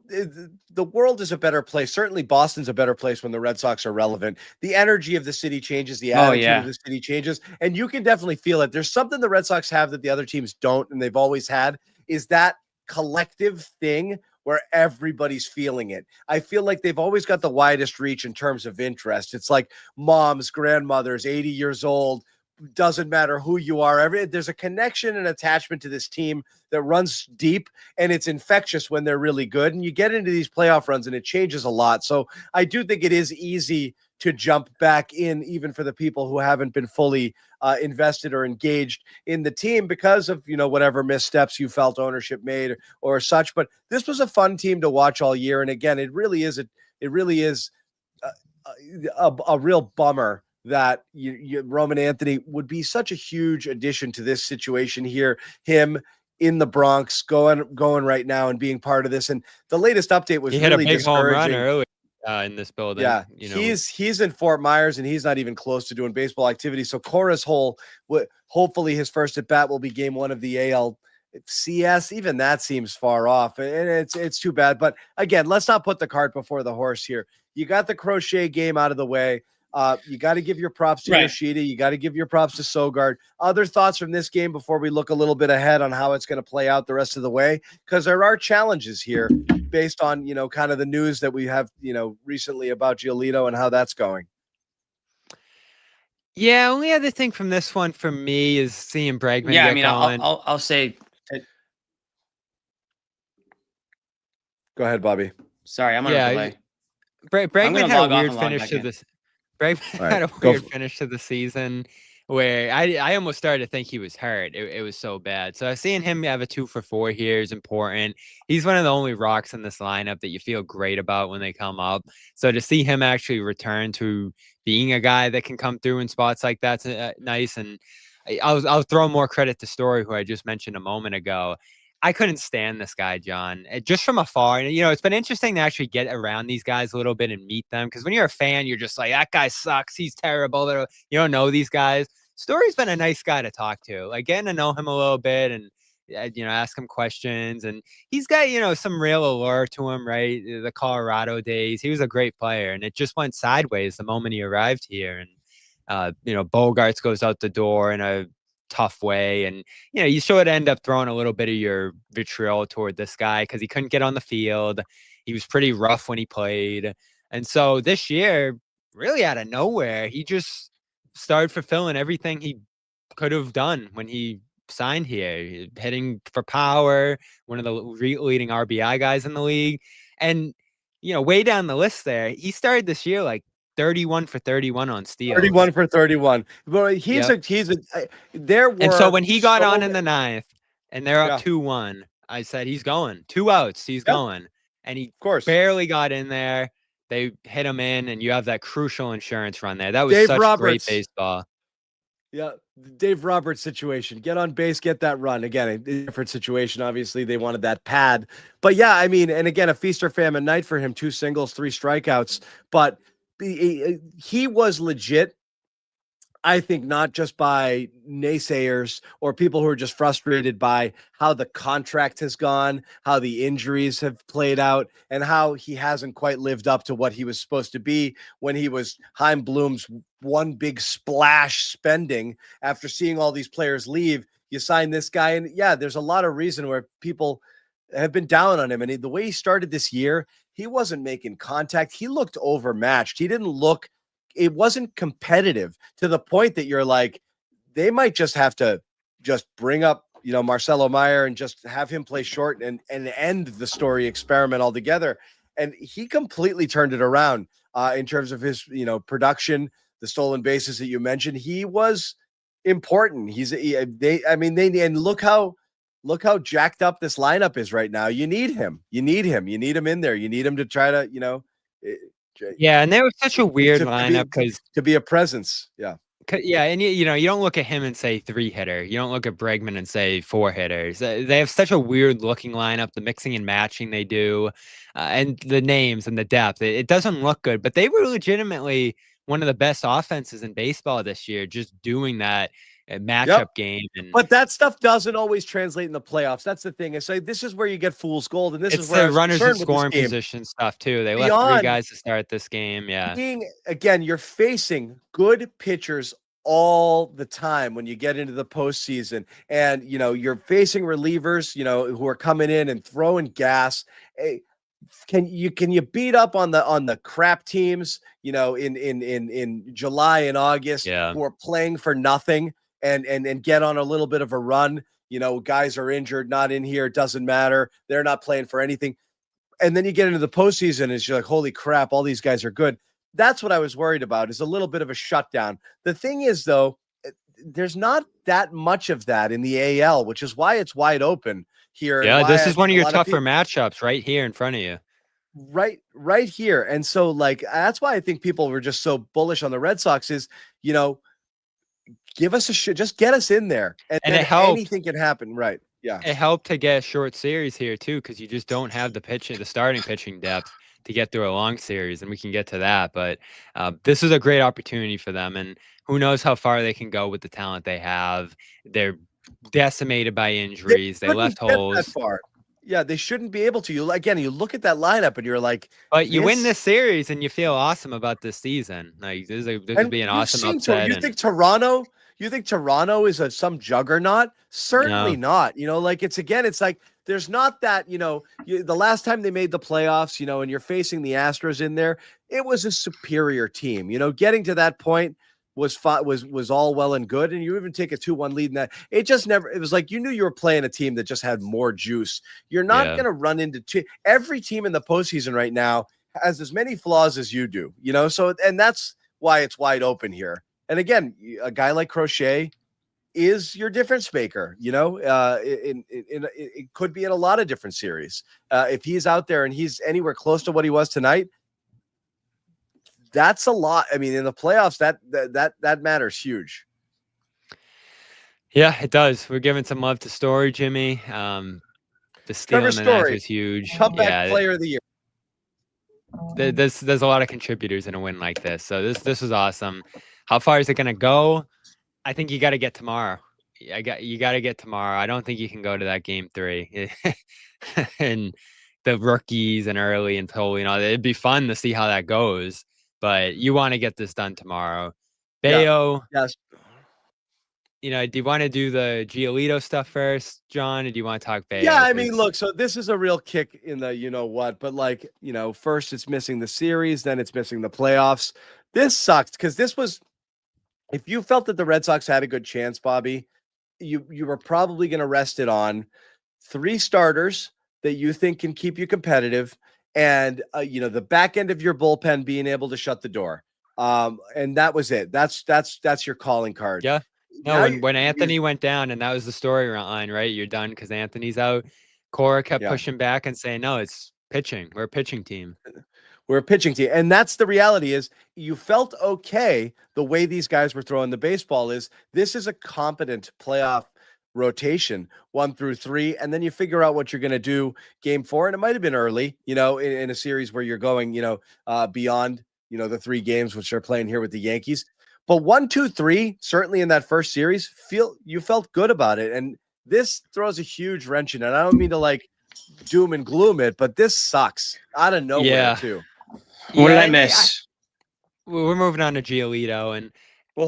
world is a better place. Certainly, Boston's a better place when the Red Sox are relevant. The energy of the city changes, the attitude of the city changes, and you can definitely feel it. There's something the Red Sox have that the other teams don't, and they've always had, is that collective thing where everybody's feeling it. I feel like they've always got the widest reach in terms of interest. It's like moms, grandmothers, 80 years old, doesn't matter who you are. There's a connection and attachment to this team that runs deep, and it's infectious when they're really good. And you get into these playoff runs and it changes a lot. So I do think it is easy to jump back in, even for the people who haven't been fully invested or engaged in the team because of, whatever missteps you felt ownership made or such. But this was a fun team to watch all year. And again, it really is a real bummer that Roman Anthony would be such a huge addition to this situation here. Him in the Bronx going right now and being part of this. And the latest update was he really hit a big home run discouraging. early in this building. Yeah, he's in Fort Myers and he's not even close to doing baseball activity. So Cora's hopefully his first at bat will be game 1 of the ALCS. Even that seems far off, and it's too bad. But again, let's not put the cart before the horse here. You got the Crochet game out of the way. You got to give your props to Yoshida. You got to give your props to Sogard. Other thoughts from this game before we look a little bit ahead on how it's going to play out the rest of the way? Because there are challenges here based on, kind of the news that we have, recently about Giolito and how that's going. Yeah, only other thing from this one for me is seeing Bregman. Yeah, I mean, I'll say. Go ahead, Bobby. Sorry, I'm on a delay. Bregman had a weird finish to this. Bregman had a weird finish to the season where I almost started to think he was hurt. It was so bad. So seeing him have a 2 for 4 here is important. He's one of the only rocks in this lineup that you feel great about when they come up. So to see him actually return to being a guy that can come through in spots like that's nice. And I'll throw more credit to Story, who I just mentioned a moment ago. I couldn't stand this guy, John, just from afar. And, it's been interesting to actually get around these guys a little bit and meet them. Because when you're a fan, you're just like, that guy sucks. He's terrible. You don't know these guys. Story's been a nice guy to talk to. Like, getting to know him a little bit and, ask him questions. And he's got, some real allure to him, right? The Colorado days. He was a great player. And it just went sideways the moment he arrived here. And, Bogarts goes out the door in a tough way, and you sort of end up throwing a little bit of your vitriol toward this guy because he couldn't get on the field. He was pretty rough when he played, and so this year, really out of nowhere, he just started fulfilling everything he could have done when he signed here, hitting for power, one of the leading RBI guys in the league. And way down the list there, he started this year like 31 for 31 on steals. 31 for 31. Well, and so when he got on in the 9th and they're up 2-1, I said, he's going. 2 outs, he's going. And he barely got in there. They hit him in, and you have that crucial insurance run there. That was great baseball. Yeah, Dave Roberts situation. Get on base, get that run. Again, a different situation. Obviously, they wanted that pad. But yeah, I mean, and again, a feast or famine night for him. 2 singles, 3 strikeouts. But he was legit, I think, not just by naysayers or people who are just frustrated by how the contract has gone, how the injuries have played out, and how he hasn't quite lived up to what he was supposed to be when he was Chaim Bloom's one big splash spending. After seeing all these players leave, you sign this guy. And yeah, there's a lot of reason where people have been down on him. And the way he started this year, he wasn't making contact. He looked overmatched. It wasn't competitive to the point that you're like, they might just have to just bring up, Marcelo Meyer and just have him play short and end the Story experiment altogether. And he completely turned it around in terms of his, production, the stolen bases that you mentioned. He was important. And look how look how jacked up this lineup is right now. You need him. You need him in there. You need him to try to, Yeah, and they were such a weird lineup because to be a presence. Yeah. Yeah, and you don't look at him and say 3-hitter. You don't look at Bregman and say 4-hitters. They have such a weird looking lineup. The mixing and matching they do, and the names and the depth. It doesn't look good, but they were legitimately one of the best offenses in baseball this year. Just doing that matchup game. But that stuff doesn't always translate in the playoffs. That's the thing. It's like this is where you get fool's gold, and this is where the runners in scoring position stuff too. They left 3 guys to start this game. Yeah. Again, you're facing good pitchers all the time when you get into the postseason, and you're facing relievers, who are coming in and throwing gas. Hey, can you beat up on the crap teams, in July and August, who are playing for nothing? And get on a little bit of a run. Guys are injured, not in here. It doesn't matter. They're not playing for anything. And then you get into the postseason and you're like, holy crap, all these guys are good. That's what I was worried about, is a little bit of a shutdown. The thing is, though, there's not that much of that in the AL, which is why it's wide open here. Yeah, this is one of your tougher matchups right here in front of you. Right here. And so, that's why I think people were just so bullish on the Red Sox is, give us a shit, just get us in there, and then it helped. Anything can happen, right? Yeah, it helped to get a short series here too, because you just don't have the starting pitching depth to get through a long series, and we can get to that. But this is a great opportunity for them, and who knows how far they can go with the talent they have. They're decimated by injuries. They left holes. That far. Yeah, they shouldn't be able to. You look at that lineup and you're like, but you win this series and you feel awesome about this season. Like this would be an awesome upset. You think Toronto? You think Toronto is some juggernaut? Certainly not. It's like there's not that. The last time they made the playoffs, and you're facing the Astros in there, it was a superior team. Getting to that point was all well and good, and you even take a 2-1 lead in that. It just never. It was like you knew you were playing a team that just had more juice. You're not going to run into every team in the postseason right now has as many flaws as you do. So and that's why it's wide open here. And again, a guy like Crochet is your difference maker. It could be in a lot of different series. If he's out there and he's anywhere close to what he was tonight, that's a lot. I mean, in the playoffs, that matters huge. Yeah, it does. We're giving some love to Story, Jimmy. The steal in the ninth was huge. Comeback player of the year. There's a lot of contributors in a win like this. So this was awesome. How far is it going to go? I think you got to get tomorrow. You got to get tomorrow. I don't think you can go to that game 3 and the rookies and early and Poli and all that. It'd be fun to see how that goes, but you want to get this done tomorrow. Bayo. Yes. Do you want to do the Giolito stuff first, John, or do you want to talk Bayo? Yeah, I mean, look, so this is a real kick in the but first it's missing the series, then it's missing the playoffs. This sucks because this was, if you felt that the Red Sox had a good chance, Bobby, you were probably going to rest it on 3 starters that you think can keep you competitive, and the back end of your bullpen being able to shut the door. And that was it. That's your calling card. Yeah. No, when Anthony went down, and that was the storyline, right? You're done because Anthony's out. Cora kept pushing back and saying, no, it's pitching. We're a pitching team. We're a pitching team. And that's the reality is you felt okay the way these guys were throwing the baseball is this is a competent playoff rotation 1 through 3. And then you figure out what you're going to do game 4. And it might've been early, in a series where you're going, beyond, the 3 games, which they're playing here with the Yankees. But 1, 2, 3, certainly in that first series, you felt good about it. And this throws a huge wrench in it. I don't mean to doom and gloom it, but this sucks out of nowhere too. What did I miss? We're moving on to Giolito, and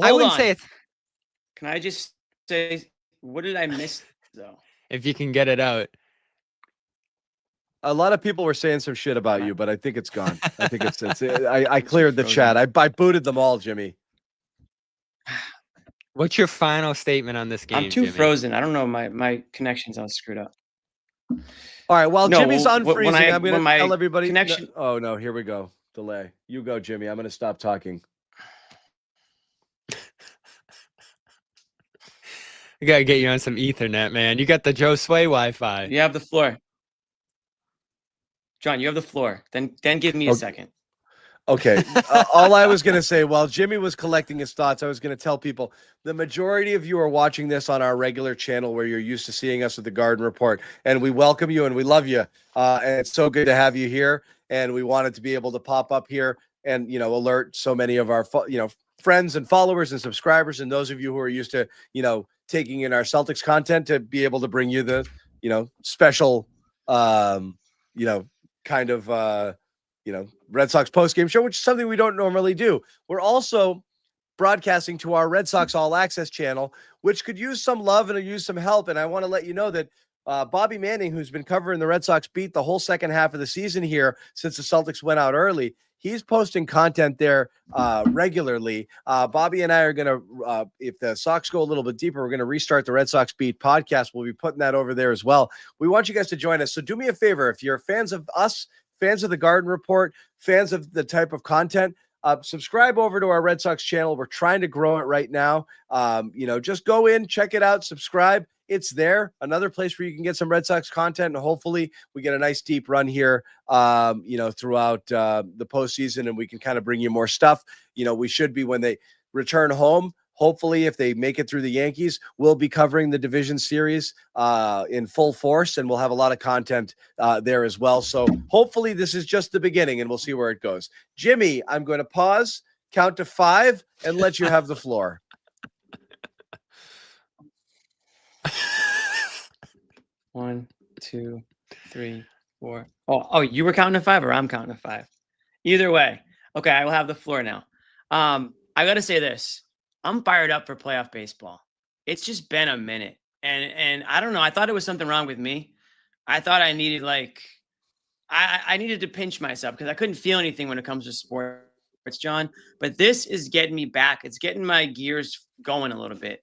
I wouldn't say it's. Can I just say what did I miss though? If you can get it out. A lot of people were saying some shit about you, but I think it's gone. I think it's I cleared the chat. I booted them all, Jimmy. What's your final statement on this game? I'm too Jimmy? frozen. I don't know. My connection's all screwed up. All right. While Jimmy's unfreezing, I'm going to tell everybody. Connection. Oh no! Here we go. Delay. You go, Jimmy. I'm going to stop talking. We gotta get you on some Ethernet, man. You got the Joe Sway Wi-Fi. You have the floor. John, you have the floor. Then give me a second. Okay. All I was going to say, while Jimmy was collecting his thoughts, I was going to tell people the majority of you are watching this on our regular channel where you're used to seeing us with the Garden Report. And we welcome you and we love you. And it's so good to have you here. And we wanted to be able to pop up here and, alert so many of our, friends and followers and subscribers. And those of you who are used to, taking in our Celtics content to be able to bring you the, special, kind of, Red Sox postgame show, which is something we don't normally do. We're also broadcasting to our Red Sox All Access channel, which could use some love and use some help. And I want to let you know that Bobby Manning, who's been covering the Red Sox beat the whole second half of the season here since the Celtics went out early, he's posting content there regularly. Bobby and I are going to, if the Sox go a little bit deeper, we're going to restart the Red Sox Beat podcast. We'll be putting that over there as well. We want you guys to join us. So do me a favor. If you're fans of us, fans of the Garden Report, fans of the type of content, subscribe over to our Red Sox channel. We're trying to grow it right now. Just go in, check it out, subscribe. It's there. Another place where you can get some Red Sox content, and hopefully we get a nice deep run here, throughout the postseason, and we can kind of bring you more stuff. We should be, when they return home, hopefully, if they make it through the Yankees, we'll be covering the division series in full force, and we'll have a lot of content there as well. So hopefully this is just the beginning, and we'll see where it goes. Jimmy, I'm going to pause, count to 5, and let you have the floor. 1, 2, 3, 4. Oh, you were counting to 5 or I'm counting to 5? Either way. Okay, I will have the floor now. I got to say this. I'm fired up for playoff baseball. It's just been a minute. And I don't know. I thought it was something wrong with me. I thought I needed I needed to pinch myself because I couldn't feel anything when it comes to sports, John. But this is getting me back. It's getting my gears going a little bit.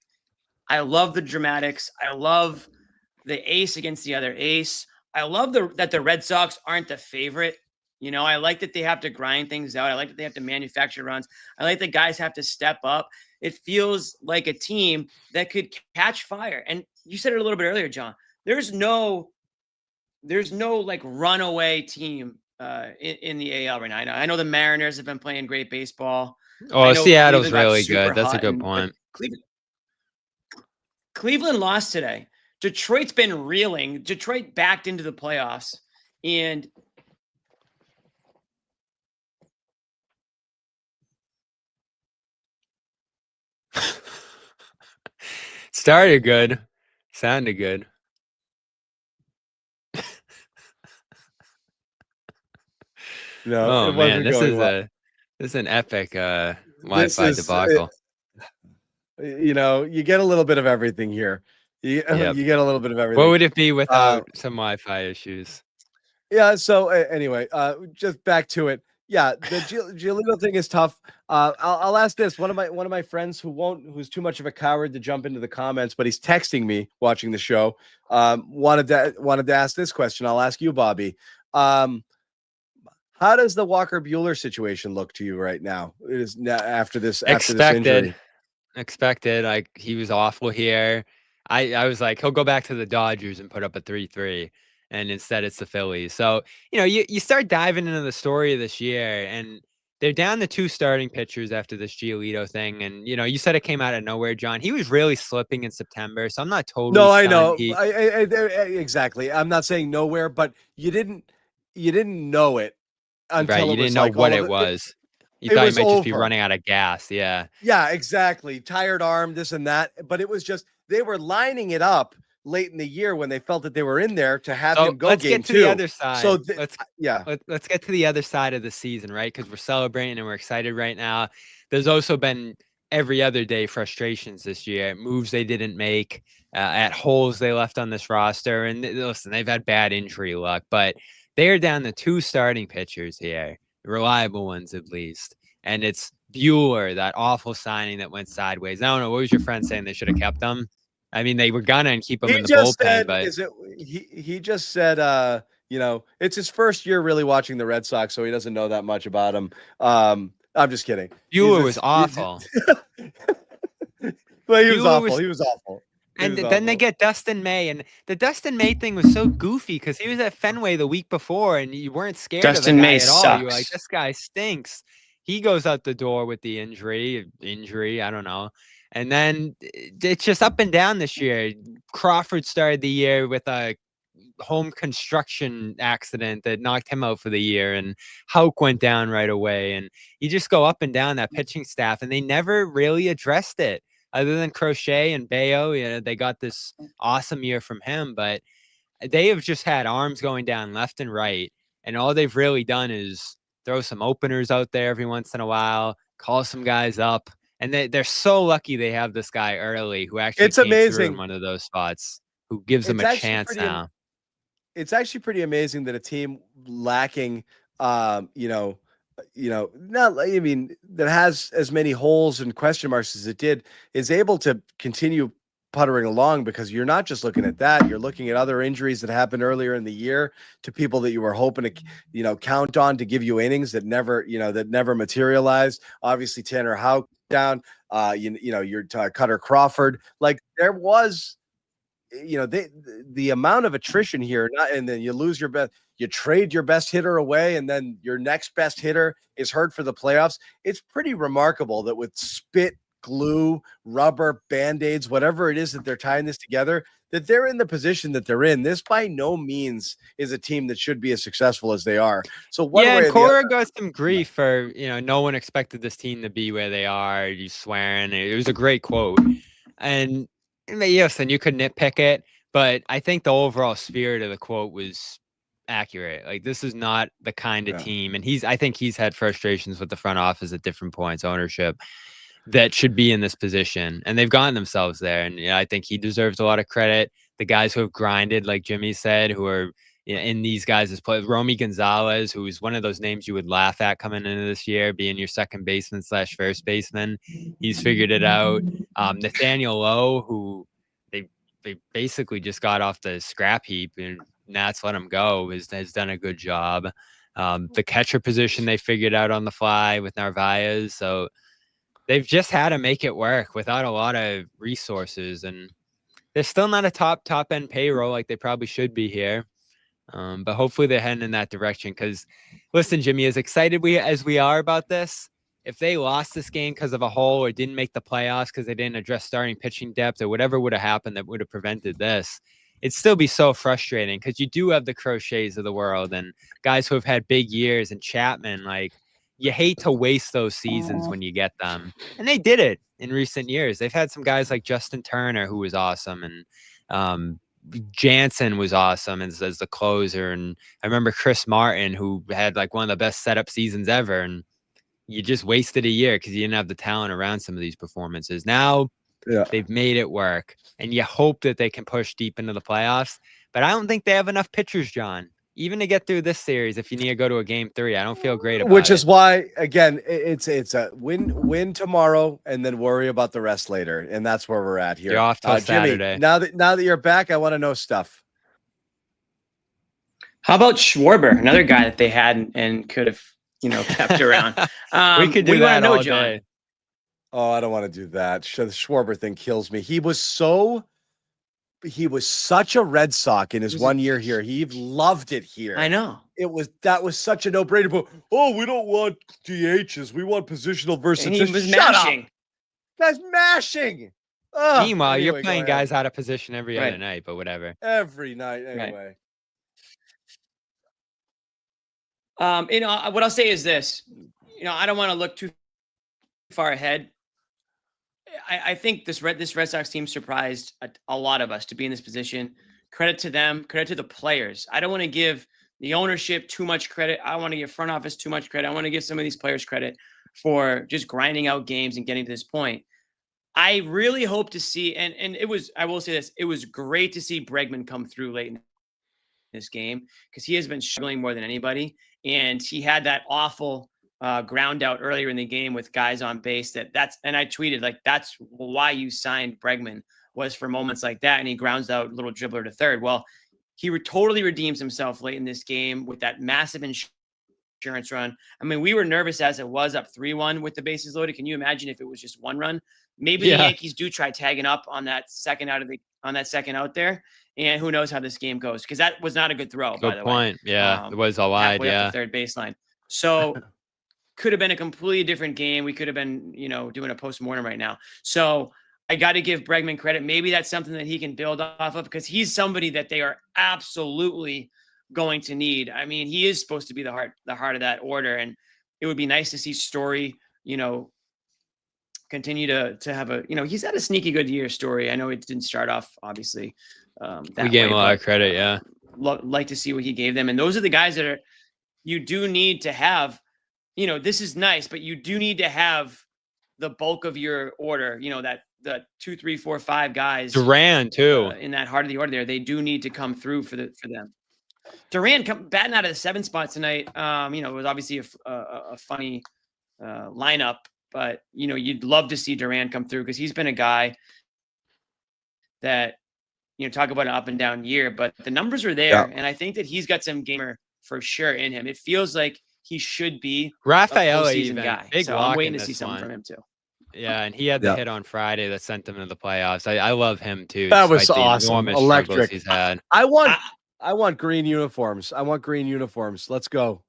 I love the dramatics. I love the ace against the other ace. I love that the Red Sox aren't the favorite. I like that they have to grind things out. I like that they have to manufacture runs. I like that guys have to step up. It feels like a team that could catch fire. And you said it a little bit earlier, John. There's no runaway team in the AL right now. I know the Mariners have been playing great baseball. Oh, Seattle's really good. That's a good point. Cleveland lost today. Detroit's been reeling. Detroit backed into the playoffs. And started good. Sounded good. No, oh man, this is an epic Wi-Fi debacle. You get a little bit of everything here. You get a little bit of everything. What would it be without some Wi-Fi issues? Yeah. So anyway, just back to it. Yeah, the Giolito thing is tough. I'll ask this. One of my friends who's too much of a coward to jump into the comments, but he's texting me watching the show. Wanted to ask this question. I'll ask you, Bobby. How does the Walker Buehler situation look to you right now? It is after this injury. Expected. Like, he was awful here. I was like, he'll go back to the Dodgers and put up a 3-3. And instead it's the Phillies. So, you start diving into the story of this year, and they're down to 2 starting pitchers after this Giolito thing. And, you said it came out of nowhere, John. He was really slipping in September. So I'm not totally No, I know. Exactly. I'm not saying nowhere, but you didn't know it until right. You didn't know what it was. You thought he might just be running out of gas. Yeah. Yeah, exactly. Tired arm, this and that. But it was just, they were lining it up late in the year when they felt that they were in there to have him go let's game get to 2. the other side. So let's get to the other side of the season, right? Because we're celebrating and we're excited right now. There's also been every other day frustrations this year, moves they didn't make, at holes they left on this roster. And listen, they've had bad injury luck, but they are down to 2 starting pitchers here, reliable ones at least. And it's Buehler, that awful signing that went sideways. I don't know. What was your friend saying? They should have kept him? I mean, they were gonna keep him in the bullpen, but he just said, it's his first year really watching the Red Sox, so he doesn't know that much about them. I'm just kidding. Buehler was awful. Well, he was awful. He was awful. And then they get Dustin May, and the Dustin May thing was so goofy because he was at Fenway the week before, and you weren't scared of the guy at all. You were like, this guy stinks. He goes out the door with the injury, I don't know. And then it's just up and down this year. Crawford started the year with a home construction accident that knocked him out for the year, and Houck went down right away. And you just go up and down that pitching staff, and they never really addressed it. Other than Crochet and Bayo, they got this awesome year from him, but they have just had arms going down left and right. And all they've really done is throw some openers out there every once in a while, call some guys up. And they're so lucky they have this guy early who actually came through in one of those spots, who gives them a chance now. It's actually pretty amazing that a team lacking, that has as many holes and question marks as it did, is able to continue puttering along, because you're not just looking at that, you're looking at other injuries that happened earlier in the year to people that you were hoping to, count on to give you innings that never materialized. Obviously, Tanner Houck down, your Cutter Crawford, like there was, the amount of attrition here, and then you lose you trade your best hitter away, and then your next best hitter is hurt for the playoffs. It's pretty remarkable that with spit, glue, rubber, Band-Aids, whatever it is that they're tying this together, that they're in the position that they're in. This by no means is a team that should be as successful as they are. So Cora got some grief for, no one expected this team to be where they are. You swearing. It was a great quote. And yes, and you could nitpick it, but I think the overall spirit of the quote was accurate. Like, this is not the kind of team, and I think he's had frustrations with the front office at different points, ownership, that should be in this position, and they've gotten themselves there. And I think he deserves a lot of credit. The guys who have grinded, like Jimmy said, who are in these guys' play, Romy Gonzalez, who is one of those names you would laugh at coming into this year, being your second baseman / first baseman. He's figured it out. Nathaniel Lowe, who they basically just got off the scrap heap, and Nats let him go, has done a good job. The catcher position they figured out on the fly with Narvaez. So they've just had to make it work without a lot of resources, and they're still not a top end payroll like they probably should be here. But hopefully they're heading in that direction. Because listen, Jimmy, as excited as we are about this, if they lost this game because of a hole or didn't make the playoffs because they didn't address starting pitching depth or whatever would have happened that would have prevented this, it'd still be so frustrating, because you do have the Crochets of the world and guys who have had big years, and Chapman, like, you hate to waste those seasons when you get them. And they did it in recent years. They've had some guys like Justin Turner, who was awesome, and Jansen was awesome as the closer. And I remember Chris Martin, who had like one of the best setup seasons ever. And you just wasted a year because you didn't have the talent around some of these performances. Now they've made it work, and you hope that they can push deep into the playoffs. But I don't think they have enough pitchers, John, even to get through this series. If you need to go to a game 3, I don't feel great about it. Which is why, again, it's a win tomorrow and then worry about the rest later. And that's where we're at here. You're off till Jimmy, Saturday. now that you're back, I want to know stuff. How about Schwarber, another guy that they had and could have, kept around? We could do that all day. Oh, I don't want to do that. The Schwarber thing kills me. He was such a Red Sox in his 1 year here. He loved it here. I know. That was such a no-brainer. But we don't want DHs. We want positional versatility. And he was mashing. Guy's mashing. Meanwhile, you're playing guys out of position every other night, but whatever. Every night, anyway. What I'll say is this. I don't want to look too far ahead. I think this Red Sox team surprised a lot of us to be in this position. Credit to them, credit to the players. I don't want to give the ownership too much credit. I want to give front office too much credit. I want to give some of these players credit for just grinding out games and getting to this point. I really hope to see, and I will say this, it was great to see Bregman come through late in this game, because he has been struggling more than anybody. And he had that awful ground out earlier in the game with guys on base. And I tweeted, like, that's why you signed Bregman, was for moments like that. And he grounds out little dribbler to third. Well, he totally redeems himself late in this game with that massive insurance run. I mean, we were nervous as it was up 3-1 with the bases loaded. Can you imagine if it was just one run? Maybe the Yankees do try tagging up on that second out there. And who knows how this game goes, because that was not a good throw, by the way. Yeah, it was a wide, halfway up the third baseline. So could have been a completely different game. We could have been, doing a postmortem right now. So I got to give Bregman credit. Maybe that's something that he can build off of, because he's somebody that they are absolutely going to need. I mean, he is supposed to be the heart of that order, and it would be nice to see Story, continue to have a, he's had a sneaky good year, Story. I know it didn't start off, obviously. We gave him a lot of credit, yeah. Like to see what he gave them. And those are the guys that you do need to have, this is nice, but you do need to have the bulk of your order, that the 2, 3, 4, 5 guys. Duran too. In that heart of the order there. They do need to come through for them. Duran batting out of the 7th spot tonight. It was obviously a funny lineup, but you'd love to see Duran come through, because he's been a guy that, talk about an up and down year, but the numbers are there. Yeah. And I think that he's got some gamer for sure in him. It feels like he should be Rafael, a season guy. Big so I'm waiting to see something from him too. Yeah, and he had the hit on Friday that sent him into the playoffs. I love him too. That was awesome. Electric. He's had. I want green uniforms. Let's go.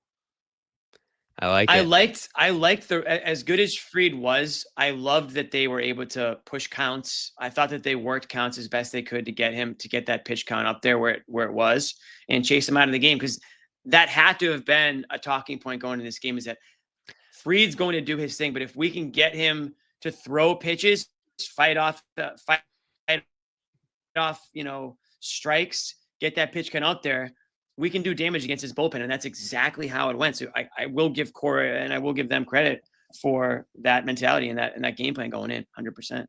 I like it. I liked as good as Fried was. I loved that they were able to push counts. I thought that they worked counts as best they could to get that pitch count up there where it was, and chase him out of the game, because that had to have been a talking point going into this game, is that Fried's going to do his thing, but if we can get him to throw pitches, fight off, strikes, get that pitch count out there, we can do damage against his bullpen. And that's exactly how it went. So I will give Cora and I will give them credit for that mentality and that game plan going in 100%.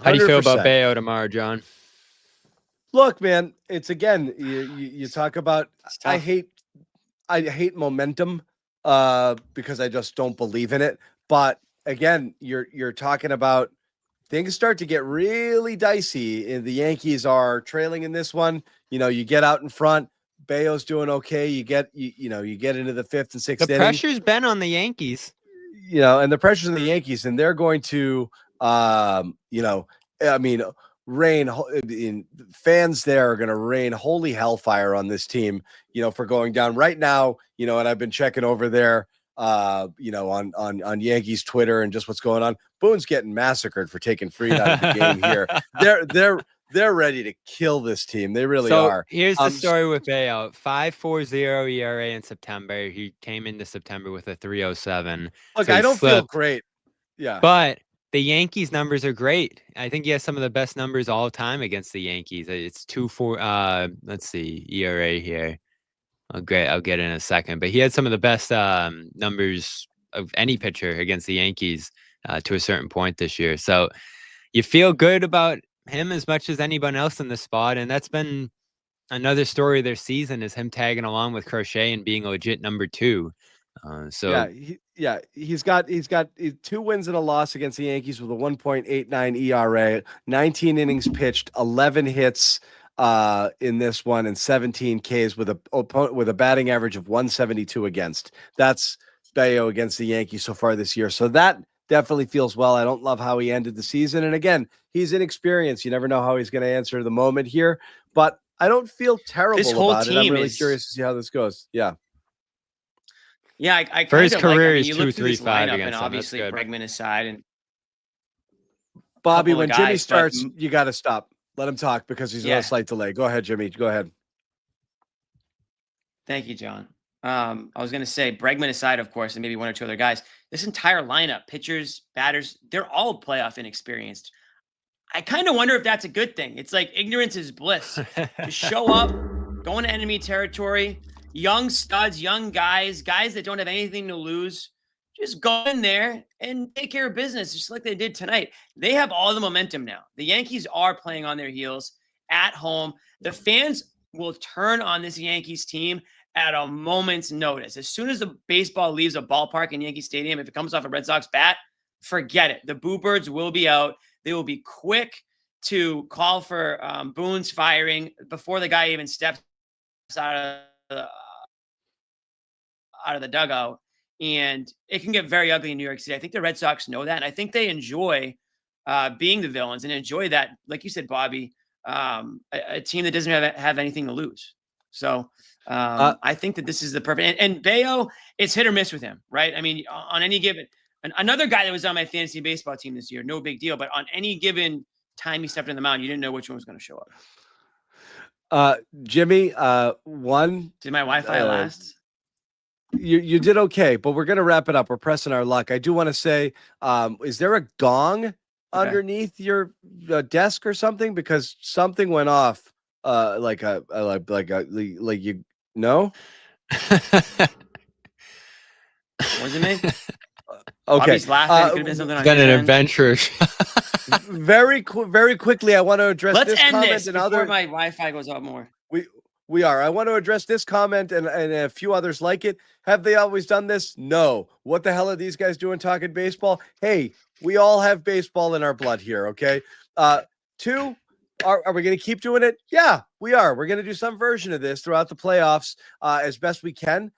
How do you feel about Bayo tomorrow, John? Look, man, it's again, you talk about, I hate momentum because I just don't believe in it. But again, you're talking about things start to get really dicey, and the Yankees are trailing in this one. You get out in front. Bayo's doing okay. You get into the 5th and 6th inning. The pressure's been on the Yankees. And the pressure's on the Yankees, and they're going to, rain. Fans there are going to rain holy hellfire on this team, for going down right now. And I've been checking over there, on Yankees Twitter and just what's going on. Boone's getting massacred for taking Fried out of the game here. They're ready to kill this team. They really are. Here's the story with Bayo. 5.40 ERA in September. He came into September with a 3.07. Look, I don't feel great. Yeah. But the Yankees numbers are great. I think he has some of the best numbers all time against the Yankees. It's 2.4. Let's see, ERA here. I'll get it in a second. But he had some of the best numbers of any pitcher against the Yankees to a certain point this year. So you feel good about him as much as anyone else in the spot. And that's been another story of their season, is him tagging along with Crochet and being a legit number 2. He's got 2 wins and a loss against the Yankees with a 1.89 ERA, 19 innings pitched, 11 hits in this one, and 17 Ks with a batting average of 172 against. That's Bayo against the Yankees so far this year. So that definitely feels well. I don't love how he ended the season. And again, he's inexperienced. You never know how he's going to answer the moment here, but I don't feel terrible about it. I'm really curious to see how this goes. Yeah. Yeah. I for his career is 2.35 against and obviously Bregman aside. And Bobby, when Jimmy starts, you got to stop. Let him talk because he's on a slight delay. Go ahead, Jimmy. Go ahead. Thank you, John. I was going to say, Bregman aside, of course, and maybe 1 or 2 other guys, this entire lineup, pitchers, batters, they're all playoff inexperienced. I kind of wonder if that's a good thing. It's like ignorance is bliss. To show up, go into enemy territory, young studs, young guys that don't have anything to lose, just go in there and take care of business, just like they did tonight. They have all the momentum now. The Yankees are playing on their heels at home. The fans will turn on this Yankees team at a moment's notice. As soon as the baseball leaves a ballpark in Yankee Stadium, if it comes off a Red Sox bat, forget it. The Boo Birds will be out. They will be quick to call for Boone's firing before the guy even steps out out of the dugout, and it can get very ugly in New York City. I think the Red Sox know that, and I think they enjoy being the villains and enjoy that, like you said, Bobby, a team that doesn't have anything to lose. So I think that this is the perfect, and Bayo, it's hit or miss with him, right? I mean, on any given, another guy that was on my fantasy baseball team this year, no big deal, but on any given time he stepped in the mound, you didn't know which one was going to show up. Jimmy, one. Did my Wi-Fi last? You did okay, but we're going to wrap it up. We're pressing our luck. I do want to say, is there a gong underneath your desk or something? Because something went off, like you know. Wasn't me? Okay. Bobby's laughing. It could have been something on Been his an end. adventure. Very quickly, I want to address Let's this end comment this and before other. my Wi-Fi goes up more. We are. I want to address this comment and a few others like it. Have they always done this? No. What the hell are these guys doing talking baseball? Hey, we all have baseball in our blood here, okay? Two, are we going to keep doing it? Yeah, we are. We're going to do some version of this throughout the playoffs as best we can,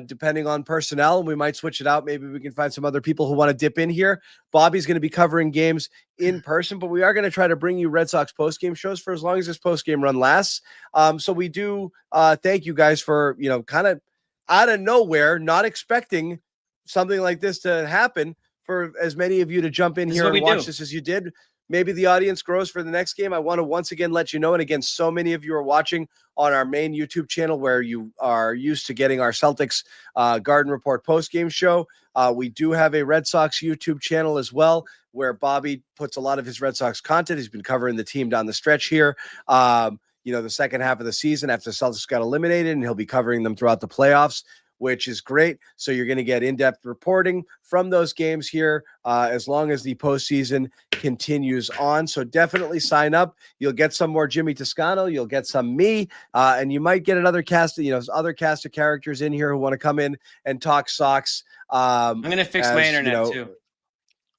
depending on personnel. And we might switch it out. Maybe we can find some other people who want to dip in here. Bobby's going to be covering games in person, but we are going to try to bring you Red Sox postgame shows for as long as this postgame run lasts. So we do thank you guys for, kind of out of nowhere, not expecting something like this to happen, for as many of you to jump in here and watch this as you did. Maybe the audience grows for the next game. I want to once again let you know, and again, so many of you are watching on our main YouTube channel where you are used to getting our Celtics Garden Report postgame show. We do have a Red Sox YouTube channel as well, where Bobby puts a lot of his Red Sox content. He's been covering the team down the stretch here. The second half of the season after the Celtics got eliminated, and he'll be covering them throughout the playoffs, which is great. So you're going to get in-depth reporting from those games here as long as the postseason continues on. So definitely sign up. You'll get some more Jimmy Toscano. You'll get some me, and you might get another cast, other cast of characters in here who want to come in and talk Sox. I'm going to fix my internet too.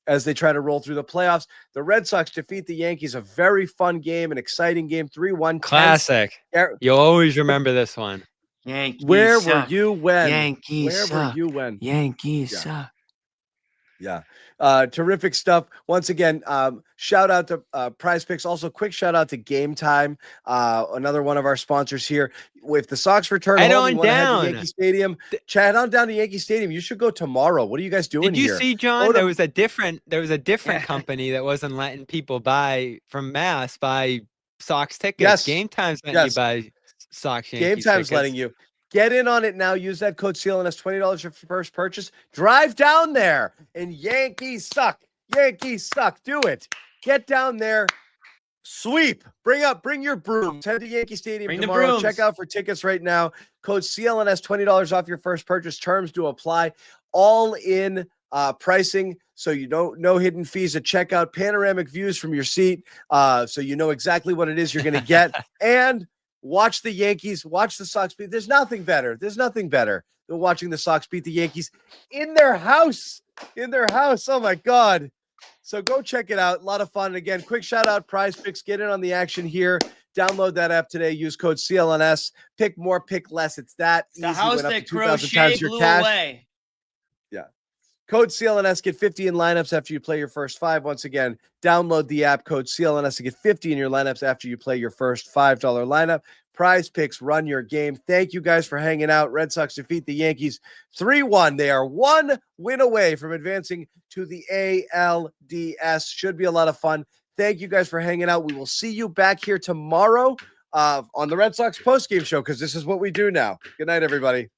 As they try to roll through the playoffs. The Red Sox defeat the Yankees. A very fun game, an exciting game, 3-1. Classic. You'll always remember this one. Yankees Where suck. were you when? Yankees Where suck. were you when? Yankees suck. Yeah. Terrific stuff. Once again, shout out to Prize Picks. Also, quick shout out to Game Time, another one of our sponsors here. If the Sox return home, you want to head to Yankee Stadium, head on down to Yankee Stadium. You should go tomorrow. What are you guys doing here? Did you see, John? There was a different company that wasn't letting people buy from Mass buy Sox tickets. Yes. Game Time's letting you buy Sox Yankees Game Time's tickets. letting you. Get in on it now. Use that code CLNS, $20 for first purchase. Drive down there, and Yankees suck. Yankees suck. Do it. Get down there. Sweep. Bring your brooms. Head to Yankee Stadium tomorrow. Check out for tickets right now. Code CLNS, $20 off your first purchase. Terms do apply. All in pricing, so you don't no hidden fees at checkout. Panoramic views from your seat, so you know exactly what it is you're going to get. And watch the Yankees, watch the Sox beat. There's nothing better than watching the Sox beat the Yankees in their house. Oh my God. So go check it out. A lot of fun. And again, quick shout out, Prize Picks. Get in on the action here. Download that app today. Use code CLNS. Pick more, pick less. It's that easy. The house that Crochet blew away. Yeah. Code CLNS, get 50 in lineups after you play your first 5. Once again, download the app, code CLNS, to get 50 in your lineups after you play your first $5 lineup. Prize Picks, run your game. Thank you guys for hanging out. Red Sox defeat the Yankees 3-1. They are 1 win away from advancing to the ALDS. Should be a lot of fun. Thank you guys for hanging out. We will see you back here tomorrow on the Red Sox postgame show, because this is what we do now. Good night, everybody.